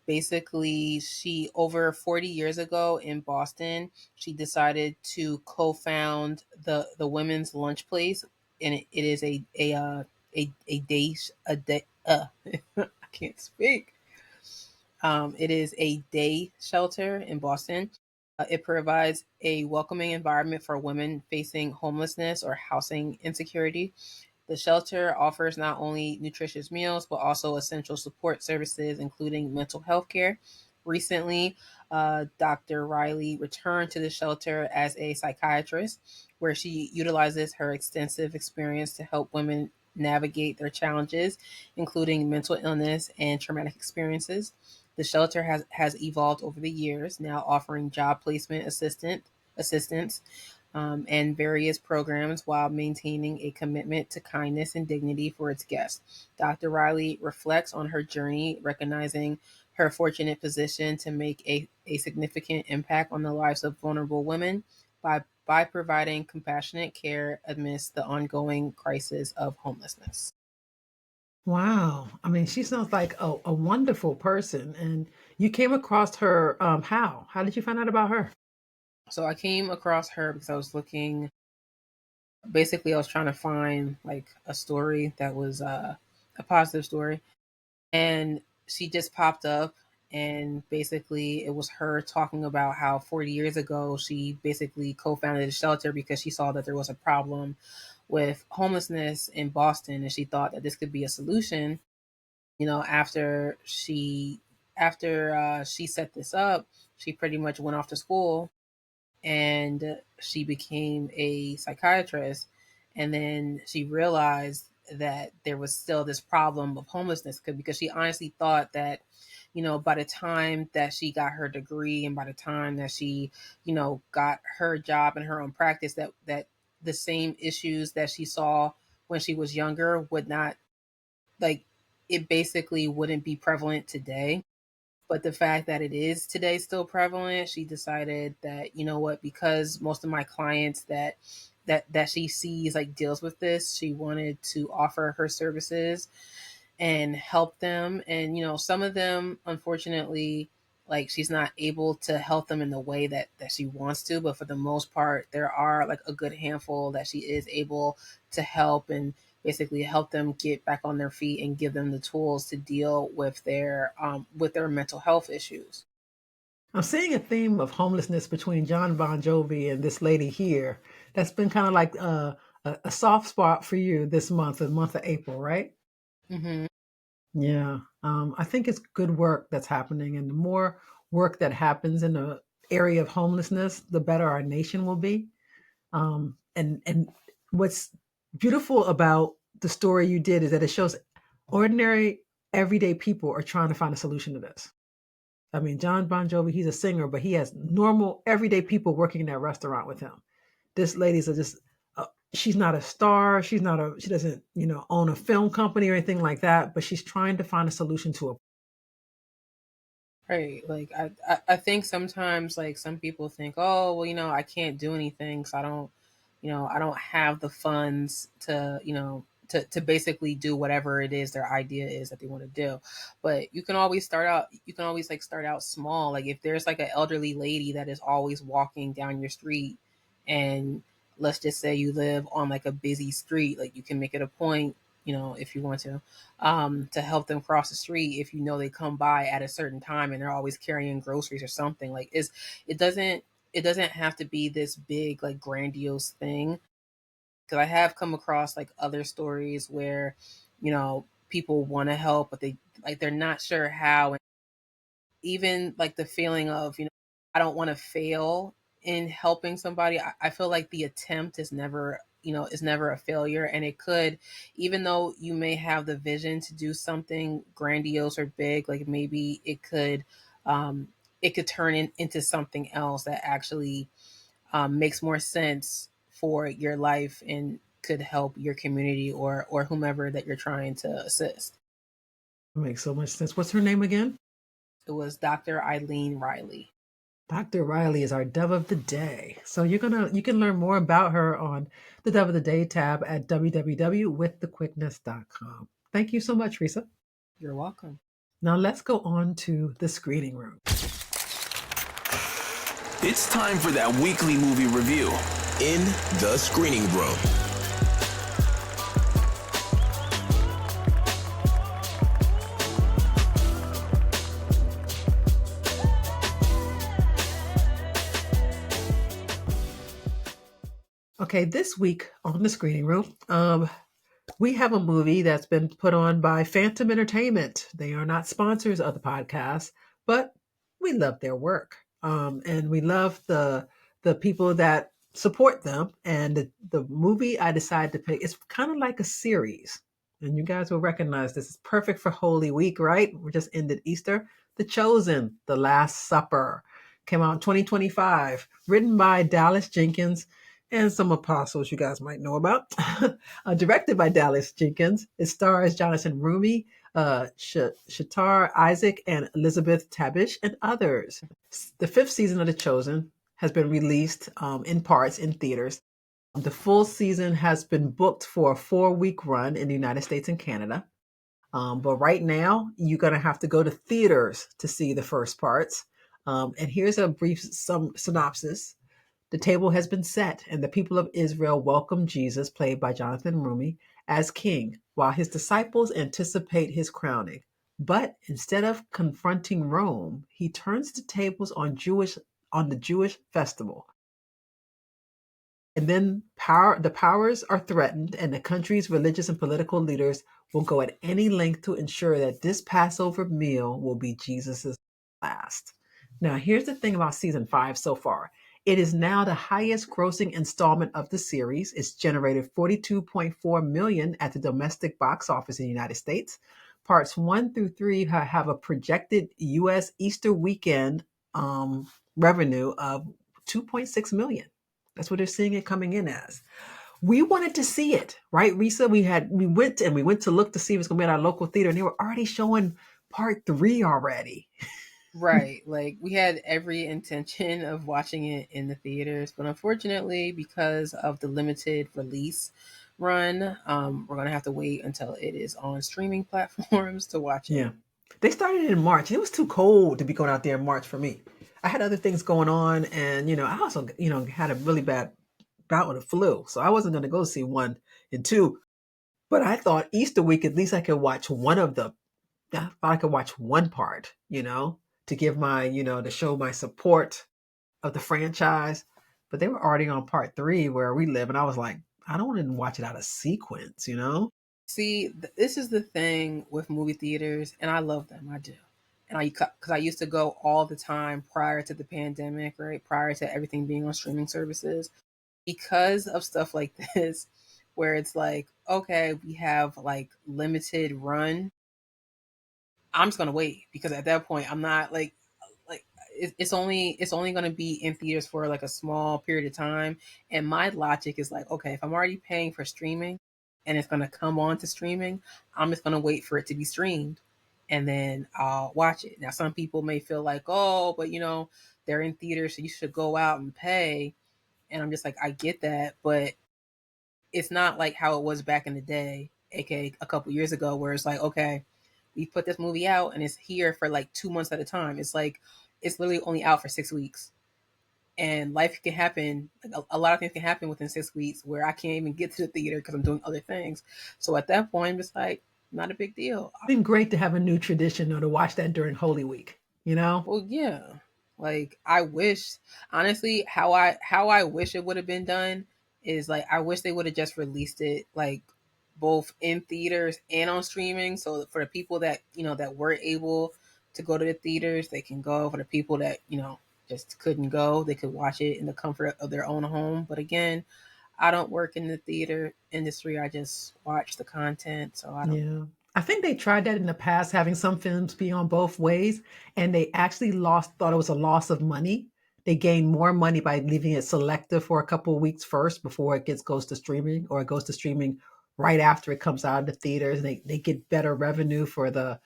[SPEAKER 3] Basically, she over 40 years ago in Boston, she decided to co-found the women's lunch place, and it is a day a day I can't speak. It is a day shelter in Boston. It provides a welcoming environment for women facing homelessness or housing insecurity. The shelter offers not only nutritious meals, but also essential support services, including mental health care. Recently, Dr. Reilly returned to the shelter as a psychiatrist, where she utilizes her extensive experience to help women navigate their challenges, including mental illness and traumatic experiences. The shelter has evolved over the years, now offering job placement assistance and various programs while maintaining a commitment to kindness and dignity for its guests. Dr. Reilly reflects on her journey, recognizing her fortunate position to make a significant impact on the lives of vulnerable women by providing compassionate care amidst the ongoing crisis of homelessness.
[SPEAKER 2] Wow. I mean, she sounds like a wonderful person. And you came across her how? How did you find out about her?
[SPEAKER 3] So I came across her because I was looking. Basically, I was trying to find like a story that was a positive story, and she just popped up. And basically, it was her talking about how 40 years ago she basically co-founded a shelter because she saw that there was a problem with homelessness in Boston, and she thought that this could be a solution. After she set this up, she pretty much went off to school and she became a psychiatrist. And then she realized that there was still this problem of homelessness because she honestly thought that, by the time that she got her degree and by the time that she, got her job and her own practice, that the same issues that she saw when she was younger would not, like, it basically wouldn't be prevalent today. But the fact that it is today still prevalent, she decided that, what, because most of my clients that she sees like deals with this, she wanted to offer her services and help them. And some of them, unfortunately, like, she's not able to help them in the way that she wants to, but for the most part there are like a good handful that she is able to help and basically help them get back on their feet and give them the tools to deal with their mental health issues.
[SPEAKER 2] I'm seeing a theme of homelessness between John Bon Jovi and this lady here. That's been kind of like a soft spot for you this month, the month of April, right?
[SPEAKER 3] Mm-hmm.
[SPEAKER 2] Yeah. I think it's good work that's happening. And the more work that happens in the area of homelessness, the better our nation will be. And what's beautiful about the story you did is that it shows ordinary, everyday people are trying to find a solution to this. I mean, John Bon Jovi, he's a singer, but he has normal, everyday people working in that restaurant with him. This lady's just, she's not a star. She doesn't, own a film company or anything like that, but she's trying to find a solution to a.
[SPEAKER 3] Right. Like I think sometimes like some people think, oh, well, I can't do anything, so I don't have the funds to, to basically do whatever it is their idea is that they want to do. But you can always like start out small. Like if there's like an elderly lady that is always walking down your street, and let's just say you live on like a busy street, like you can make it a point, if you want to help them cross the street if they come by at a certain time and they're always carrying groceries or something. Like it doesn't it doesn't have to be this big like grandiose thing, because I have come across like other stories where people want to help but they're not sure how. And even like the feeling of I don't want to fail in helping somebody. I feel like the attempt is never a failure, and it could, even though you may have the vision to do something grandiose or big, like maybe um it could turn into something else that actually makes more sense for your life and could help your community or whomever that you're trying to assist.
[SPEAKER 2] It makes so much sense. What's her name again?
[SPEAKER 3] It was Dr. Eileen Reilly.
[SPEAKER 2] Dr. Reilly is our Dove of the Day. So you can learn more about her on the Dove of the Day tab at www.withthequickness.com. Thank you so much, Risa.
[SPEAKER 3] You're welcome.
[SPEAKER 2] Now let's go on to the screening room.
[SPEAKER 4] It's time for that weekly movie review.
[SPEAKER 5] In the screening room.
[SPEAKER 2] Okay, this week on the screening room, we have a movie that's been put on by Phantom Entertainment. They are not sponsors of the podcast, but we love their work, and we love the people that support them. And the movie I decided to pick is kind of like a series, and you guys will recognize this. Is perfect for Holy Week, right? We just ended Easter. The Chosen, The Last Supper, came out in 2025, written by Dallas Jenkins and some apostles you guys might know about. Directed by Dallas Jenkins. It stars Jonathan Rumi, Shatar Isaac, and Elizabeth Tabish, and others. The fifth season of The Chosen has been released in parts in theaters. The full season has been booked for a 4-week run in the United States and Canada. But right now, you're going to have to go to theaters to see the first parts. And here's a brief synopsis. The table has been set, and the people of Israel welcome Jesus, played by Jonathan Rumi, as king, while his disciples anticipate his crowning. But instead of confronting Rome, he turns the tables on the Jewish festival. And then the powers are threatened, and the country's religious and political leaders will go at any length to ensure that this Passover meal will be Jesus's last. Now, here's the thing about season 5 so far. It is now the highest grossing installment of the series. It's generated $42.4 million at the domestic box office in the United States. Parts 1 through 3 have a projected U.S. Easter weekend revenue of $2.6 million. That's what they're seeing it coming in as. We wanted to see it, right, Risa? We went to look to see if it's going to be at our local theater, and they were already showing part 3 already.
[SPEAKER 3] Right. Like, we had every intention of watching it in the theaters, but unfortunately, because of the limited release run, we're going to have to wait until it is on streaming platforms to watch it.
[SPEAKER 2] Yeah. They started in March. It was too cold to be going out there in March for me. I had other things going on, and, I also, had a really bad bout with the flu, so I wasn't going to go see 1 and 2. But I thought Easter week, at least I could watch one of the, I thought I could watch one part, to give my, to show my support of the franchise. But they were already on part 3 where we live. And I was like, I don't want to watch it out of sequence,
[SPEAKER 3] See, this is the thing with movie theaters, and I love them. I do. And because I used to go all the time prior to the pandemic, right? Prior to everything being on streaming services. Because of stuff like this, where it's like, okay, we have like limited run, I'm just gonna wait, because at that point I'm not like it's only going to be in theaters for like a small period of time, and my logic is like, okay, if I'm already paying for streaming and it's going to come on to streaming, I'm just going to wait for it to be streamed, and then I'll watch it. Now, some people may feel like, oh, but they're in theaters, so you should go out and pay, and I'm just like, I get that, but it's not like how it was back in the day, aka a couple years ago, where it's like, okay, we put this movie out and it's here for like 2 months at a time. It's like, it's literally only out for 6 weeks, and life can happen. Like a lot of things can happen within 6 weeks where I can't even get to the theater because I'm doing other things. So at that point, I'm just like, not a big deal.
[SPEAKER 2] It's been great to have a new tradition, though, to watch that during Holy Week,
[SPEAKER 3] Well, yeah. Like, I wish, honestly, how I wish it would have been done is like, I wish they would have just released it like both in theaters and on streaming. So for the people that, that were able to go to the theaters, they can go. For the people that, just couldn't go, they could watch it in the comfort of their own home. But again, I don't work in the theater industry. I just watch the content. So I don't.
[SPEAKER 2] Yeah. I think they tried that in the past, having some films be on both ways, and they actually thought it was a loss of money. They gain more money by leaving it selective for a couple of weeks first before it goes to streaming, or it goes to streaming right after it comes out of the theaters. They get better revenue for the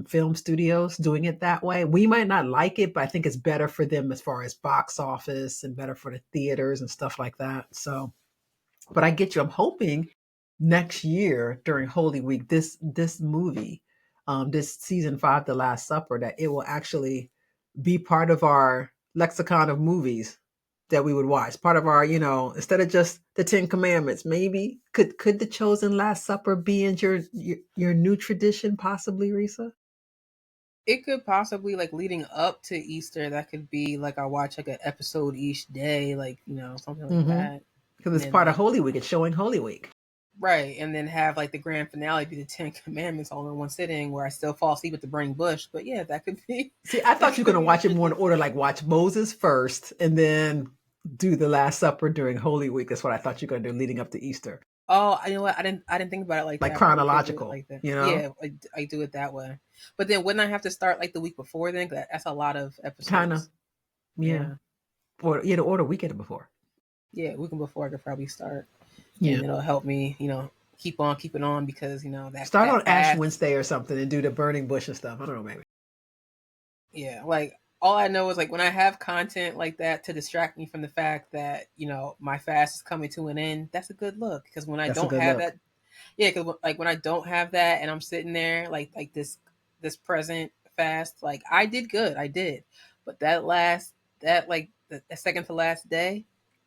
[SPEAKER 2] film studios doing it that way. We might not like it, but I think it's better for them as far as box office and better for the theaters and stuff like that. So, but I get you. I'm hoping next year during Holy Week, this movie this season 5, The Last Supper, that it will actually be part of our lexicon of movies that we would watch. Part of our, instead of just the 10 Commandments, maybe could the Chosen Last Supper be in your new tradition, possibly, Risa?
[SPEAKER 3] It could possibly, like, leading up to Easter, that could be like I watch like an episode each day, like, something like that.
[SPEAKER 2] Because
[SPEAKER 3] And
[SPEAKER 2] it's
[SPEAKER 3] then,
[SPEAKER 2] part of
[SPEAKER 3] like,
[SPEAKER 2] Holy Week. It's showing Holy Week.
[SPEAKER 3] right, and then have like the grand finale be the 10 Commandments all in one sitting, where I still fall asleep at the burning bush. But yeah, that could be.
[SPEAKER 2] See, I thought you were going to watch it more in order, like watch Moses first and then do the Last Supper during Holy Week. That's what I thought you were going to do leading up to Easter.
[SPEAKER 3] Oh, you know what? I didn't think about it like that.
[SPEAKER 2] Chronological,
[SPEAKER 3] like that.
[SPEAKER 2] you know?
[SPEAKER 3] Yeah, I do it that way. But then wouldn't I have to start like the week before then? 'Cause that's a lot of episodes.
[SPEAKER 2] Kind of. Yeah. Or the order weekend before.
[SPEAKER 3] Yeah, weekend before I could probably start.
[SPEAKER 2] Yeah.
[SPEAKER 3] And it'll help me, keep on keeping on, because that
[SPEAKER 2] start
[SPEAKER 3] that
[SPEAKER 2] on Ash
[SPEAKER 3] fast,
[SPEAKER 2] Wednesday or something and do the burning bush and stuff. I don't know, maybe.
[SPEAKER 3] Yeah, like all I know is, like, when I have content like that to distract me from the fact that my fast is coming to an end, that's a good look. Because when I don't have that, because like when I don't have that and I'm sitting there like this present fast, like I did good, I did, but that like the second to last day,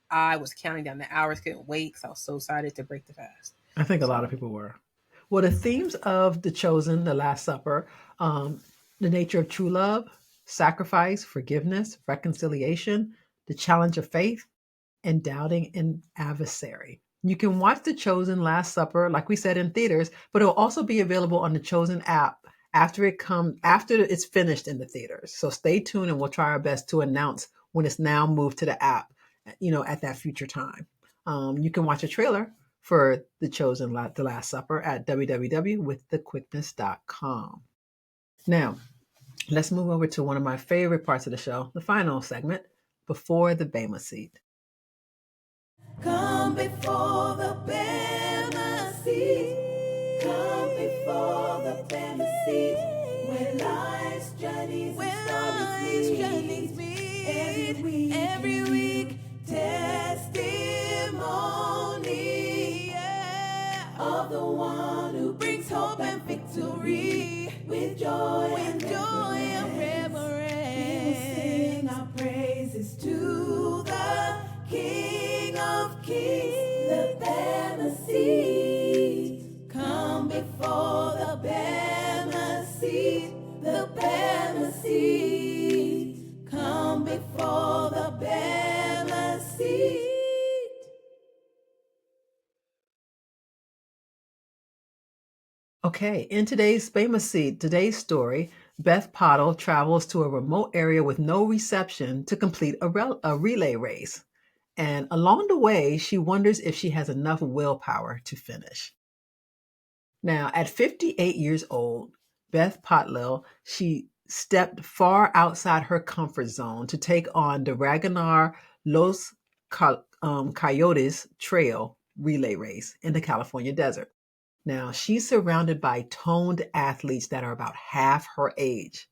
[SPEAKER 3] I was counting down the hours, couldn't wait because I was so excited to break the fast.
[SPEAKER 2] I think a lot of people were. Well, the themes of The Chosen, The Last Supper, the nature of true love, sacrifice, forgiveness, reconciliation, the challenge of faith, and doubting an adversary. You can watch The Chosen Last Supper, like we said, in theaters, but it will also be available on the Chosen app after it's finished in the theaters. So stay tuned, and we'll try our best to announce when it's now moved to the app, at that future time. You can watch a trailer for The Chosen, The Last Supper at www.withthequickness.com. Now, let's move over to one of my favorite parts of the show, the final segment, Before the Bema Seat.
[SPEAKER 6] Come before the Bema seat. Come before the Bema seat. Where life's journeys meet. Every week, testimony of the one who brings hope and victory. With joy and reverence, we will sing our praises to the King of Kings, the Bema seat. Come before the Bema seat, the Bema seat. Come before the Bema seat.
[SPEAKER 2] Okay, in today's Bema Seat, today's story, Beth Pottle travels to a remote area with no reception to complete a relay race. And along the way, she wonders if she has enough willpower to finish. Now, at 58 years old, Beth Pottle, she stepped far outside her comfort zone to take on the Ragnar Los Coyotes Trail relay race in the California desert. Now, she's surrounded by toned athletes that are about half her age,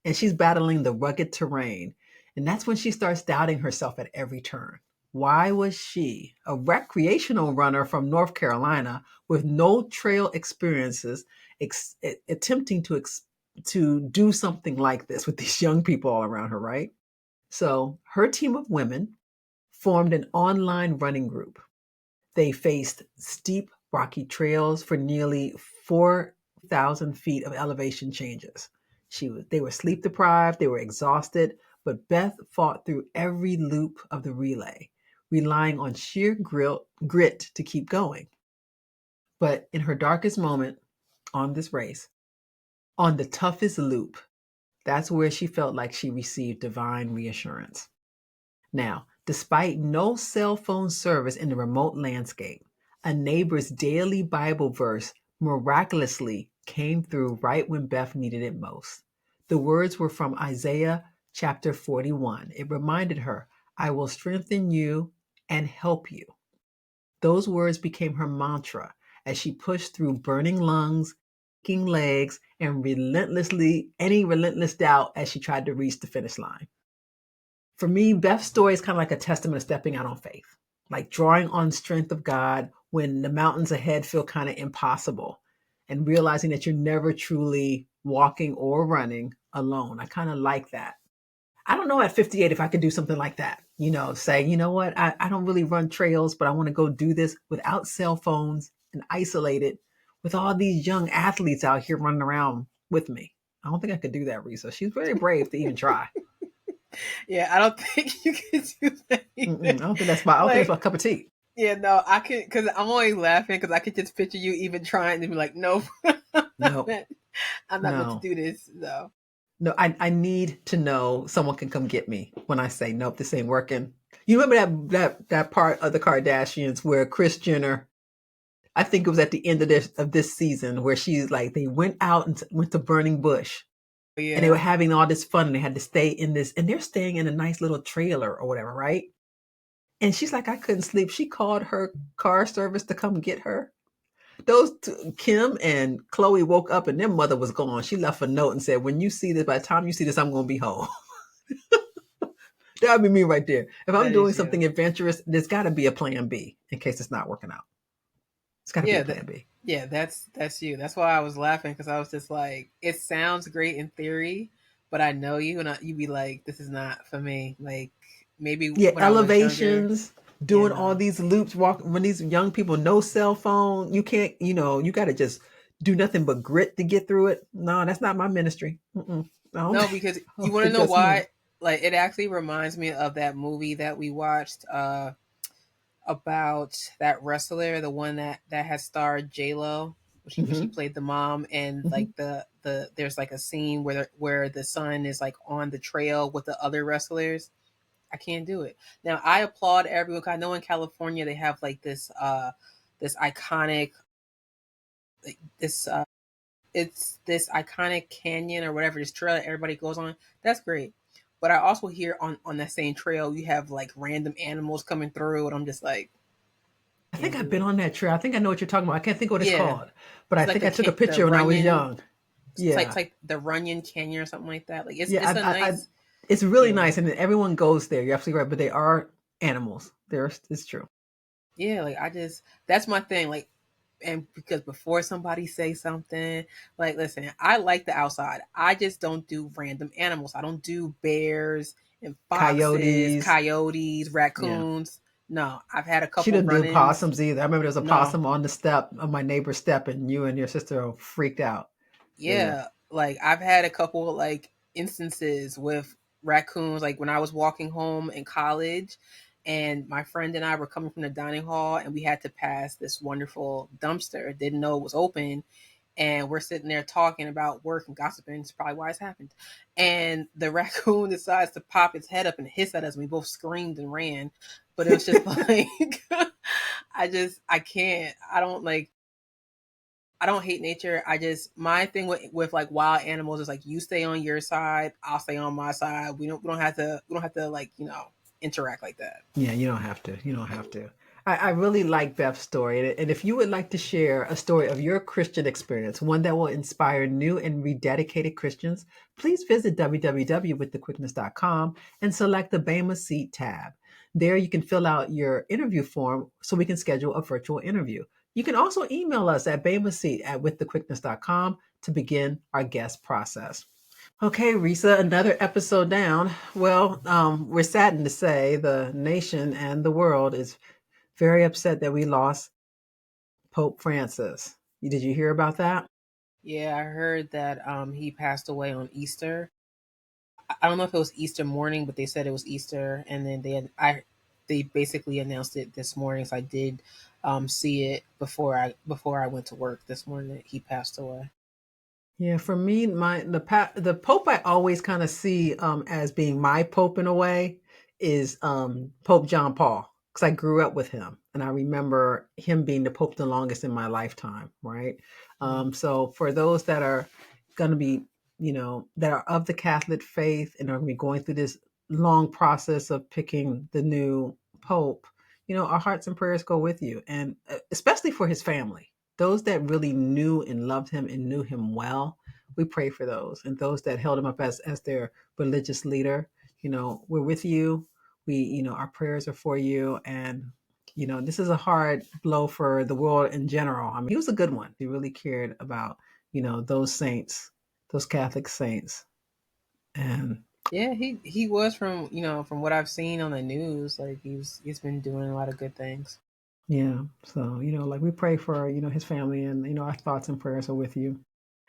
[SPEAKER 2] and she's battling the rugged terrain. And that's when she starts doubting herself at every turn. Why was she, a recreational runner from North Carolina with no trail experiences, attempting to do something like this with these young people all around her, right? So her team of women formed an online running group. They faced steep, rocky trails for nearly 4,000 feet of elevation changes. They were sleep deprived, they were exhausted, but Beth fought through every loop of the relay, relying on sheer grit to keep going. But in her darkest moment on this race, on the toughest loop, that's where she felt like she received divine reassurance. Now, despite no cell phone service in the remote landscape, a neighbor's daily Bible verse miraculously came through right when Beth needed it most. The words were from Isaiah chapter 41. It reminded her, "I will strengthen you and help you." Those words became her mantra as she pushed through burning lungs, aching legs, and relentless doubt as she tried to reach the finish line. For me, Beth's story is kind of like a testament of stepping out on faith, like drawing on strength of God when the mountains ahead feel kind of impossible, and realizing that you're never truly walking or running alone. I kind of like that. I don't know at 58 if I could do something like that. Say, you know what, I don't really run trails, but I want to go do this without cell phones and isolated with all these young athletes out here running around with me. I don't think I could do that, Risa. She's very brave to even try.
[SPEAKER 3] Yeah, I don't think you can do that either.
[SPEAKER 2] I don't think that's my cup of tea.
[SPEAKER 3] Yeah, no, I can, because I'm only laughing because I could just picture you even trying to be like, nope,
[SPEAKER 2] No,
[SPEAKER 3] I'm not meant to do this. No.
[SPEAKER 2] No, I need to know someone can come get me when I say, nope, this ain't working. You remember that part of the Kardashians where Kris Jenner, I think it was at the end of this season, where she's like, they went out and went to Burning Bush.
[SPEAKER 3] Yeah.
[SPEAKER 2] And they were having all this fun and they had to stay in this, and they're staying in a nice little trailer or whatever, right? And she's like, I couldn't sleep. She called her car service to come get her. Those two, Kim and Chloe, woke up and their mother was gone. She left a note and said, when you see this, by the time you see this, I'm going to be home. That would be me right there. If I'm doing something adventurous, there's got to be a plan B in case it's not working out. It's got to be a plan B.
[SPEAKER 3] Yeah, that's you. That's why I was laughing, because I was just like, it sounds great in theory, but I know you, and you'd be like, this is not for me. Like, maybe when
[SPEAKER 2] elevations. Doing all these loops, when these young people, no cell phone, you can't, you got to just do nothing but grit to get through it. No, that's not my ministry.
[SPEAKER 3] No, because you want to know why? Me. Like, it actually reminds me of that movie that we watched about that wrestler, the one that has starred J-Lo, where she played the mom, and like the there's like a scene where the son is like on the trail with the other wrestlers. I can't do it. Now, I applaud everyone. I know in California they have like this iconic, it's this iconic canyon or whatever, this trail that everybody goes on. That's great. But I also hear on that same trail you have like random animals coming through, and I'm just like,
[SPEAKER 2] I think I've been on that trail. I think I know what you're talking about. I can't think what it's called, but I think I took a picture when I was young.
[SPEAKER 3] Yeah, it's like the Runyon Canyon or something like that. Like it's a nice.
[SPEAKER 2] It's really nice, and everyone goes there. You're absolutely right, but they are animals. It's true.
[SPEAKER 3] Yeah, like that's my thing. Like, and because before somebody say something, like, listen, I like the outside. I just don't do random animals. I don't do bears and foxes, coyotes, raccoons. Yeah. No, I've had a couple.
[SPEAKER 2] She didn't do possums either. I remember there was a possum on the step of my neighbor's step, and you and your sister freaked out.
[SPEAKER 3] Yeah, like I've had a couple like instances with raccoons, like when I was walking home in college, and my friend and I were coming from the dining hall, and we had to pass this wonderful dumpster. Didn't know it was open, and we're sitting there talking about work and gossiping. It's probably why it's happened. And the raccoon decides to pop its head up and hiss at us, and we both screamed and ran. But it was just like, I can't. I don't hate nature. My thing with like wild animals is like, you stay on your side, I'll stay on my side. We don't have to like, interact like that.
[SPEAKER 2] Yeah, you don't have to. I really like Beth's story. And if you would like to share a story of your Christian experience, one that will inspire new and rededicated Christians, please visit www.withthequickness.com and select the Bema Seat tab. There you can fill out your interview form so we can schedule a virtual interview. You can also email us at bemaseat@withthequickness.com to begin our guest process. Okay, Risa, another episode down. Well, we're saddened to say the nation and the world is very upset that we lost Pope Francis. Did you hear about that?
[SPEAKER 3] Yeah, I heard that he passed away on Easter. I don't know if it was Easter morning, but they said it was Easter, and then they basically announced it this morning. So I did see it before I went to work this morning that he passed away.
[SPEAKER 2] Yeah, for me, the Pope I always kind of see as being my Pope in a way is Pope John Paul, because I grew up with him and I remember him being the Pope the longest in my lifetime, right? So for those that are going to be, that are of the Catholic faith and are going to be going through this long process of picking the new Pope, our hearts and prayers go with you, and especially for his family. Those that really knew and loved him and knew him well, we pray for those. And those that held him up as their religious leader, we're with you. We, our prayers are for you. And, this is a hard blow for the world in general. I mean, he was a good one. He really cared about, those saints those Catholic saints. And
[SPEAKER 3] Yeah, he was from, from what I've seen on the news, like he's been doing a lot of good things.
[SPEAKER 2] yeah, so, like we pray for, his family, and, our thoughts and prayers are with you.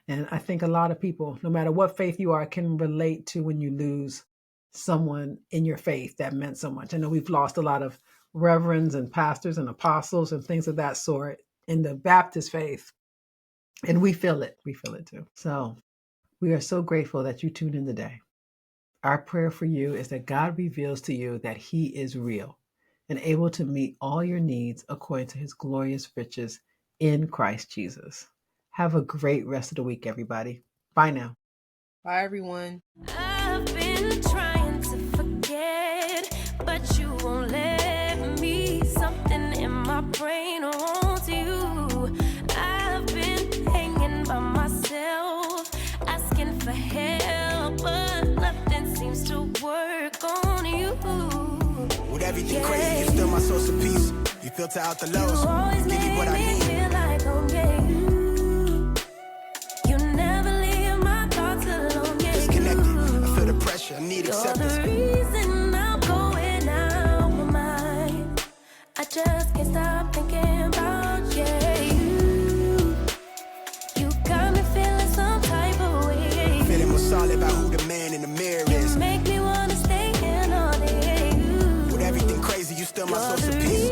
[SPEAKER 2] And I think a lot of people, no matter what faith you are, can relate to when you lose someone in your faith that meant so much. I know we've lost a lot of reverends and pastors and apostles and things of that sort in the Baptist faith. And we feel it. We feel it too. So we are so grateful that you tuned in today. Our prayer for you is that God reveals to you that he is real and able to meet all your needs according to his glorious riches in Christ Jesus. Have a great rest of the week, everybody. Bye now.
[SPEAKER 3] Bye, everyone.
[SPEAKER 6] I've been trying to forget, but you won't let me. Something in my brain wants you. I've been hanging by myself, asking for help, but nothing seems to work on you.
[SPEAKER 1] With everything crazy, you're still my source of peace. You filter out the lows,
[SPEAKER 6] You always
[SPEAKER 1] give me what I
[SPEAKER 6] make me
[SPEAKER 1] need.
[SPEAKER 6] feel like home, yeah. You never leave my thoughts alone, yeah.
[SPEAKER 1] Disconnected, I feel the pressure, I need
[SPEAKER 6] You're
[SPEAKER 1] acceptance.
[SPEAKER 6] the reason I'm going out my mind. I just can't stop thinking about you got me feeling some type of way.
[SPEAKER 1] Feeling more solid about who the man in the mirror
[SPEAKER 6] You
[SPEAKER 1] is.
[SPEAKER 6] make me wanna stay in all day.
[SPEAKER 1] With everything crazy, you still my source of peace.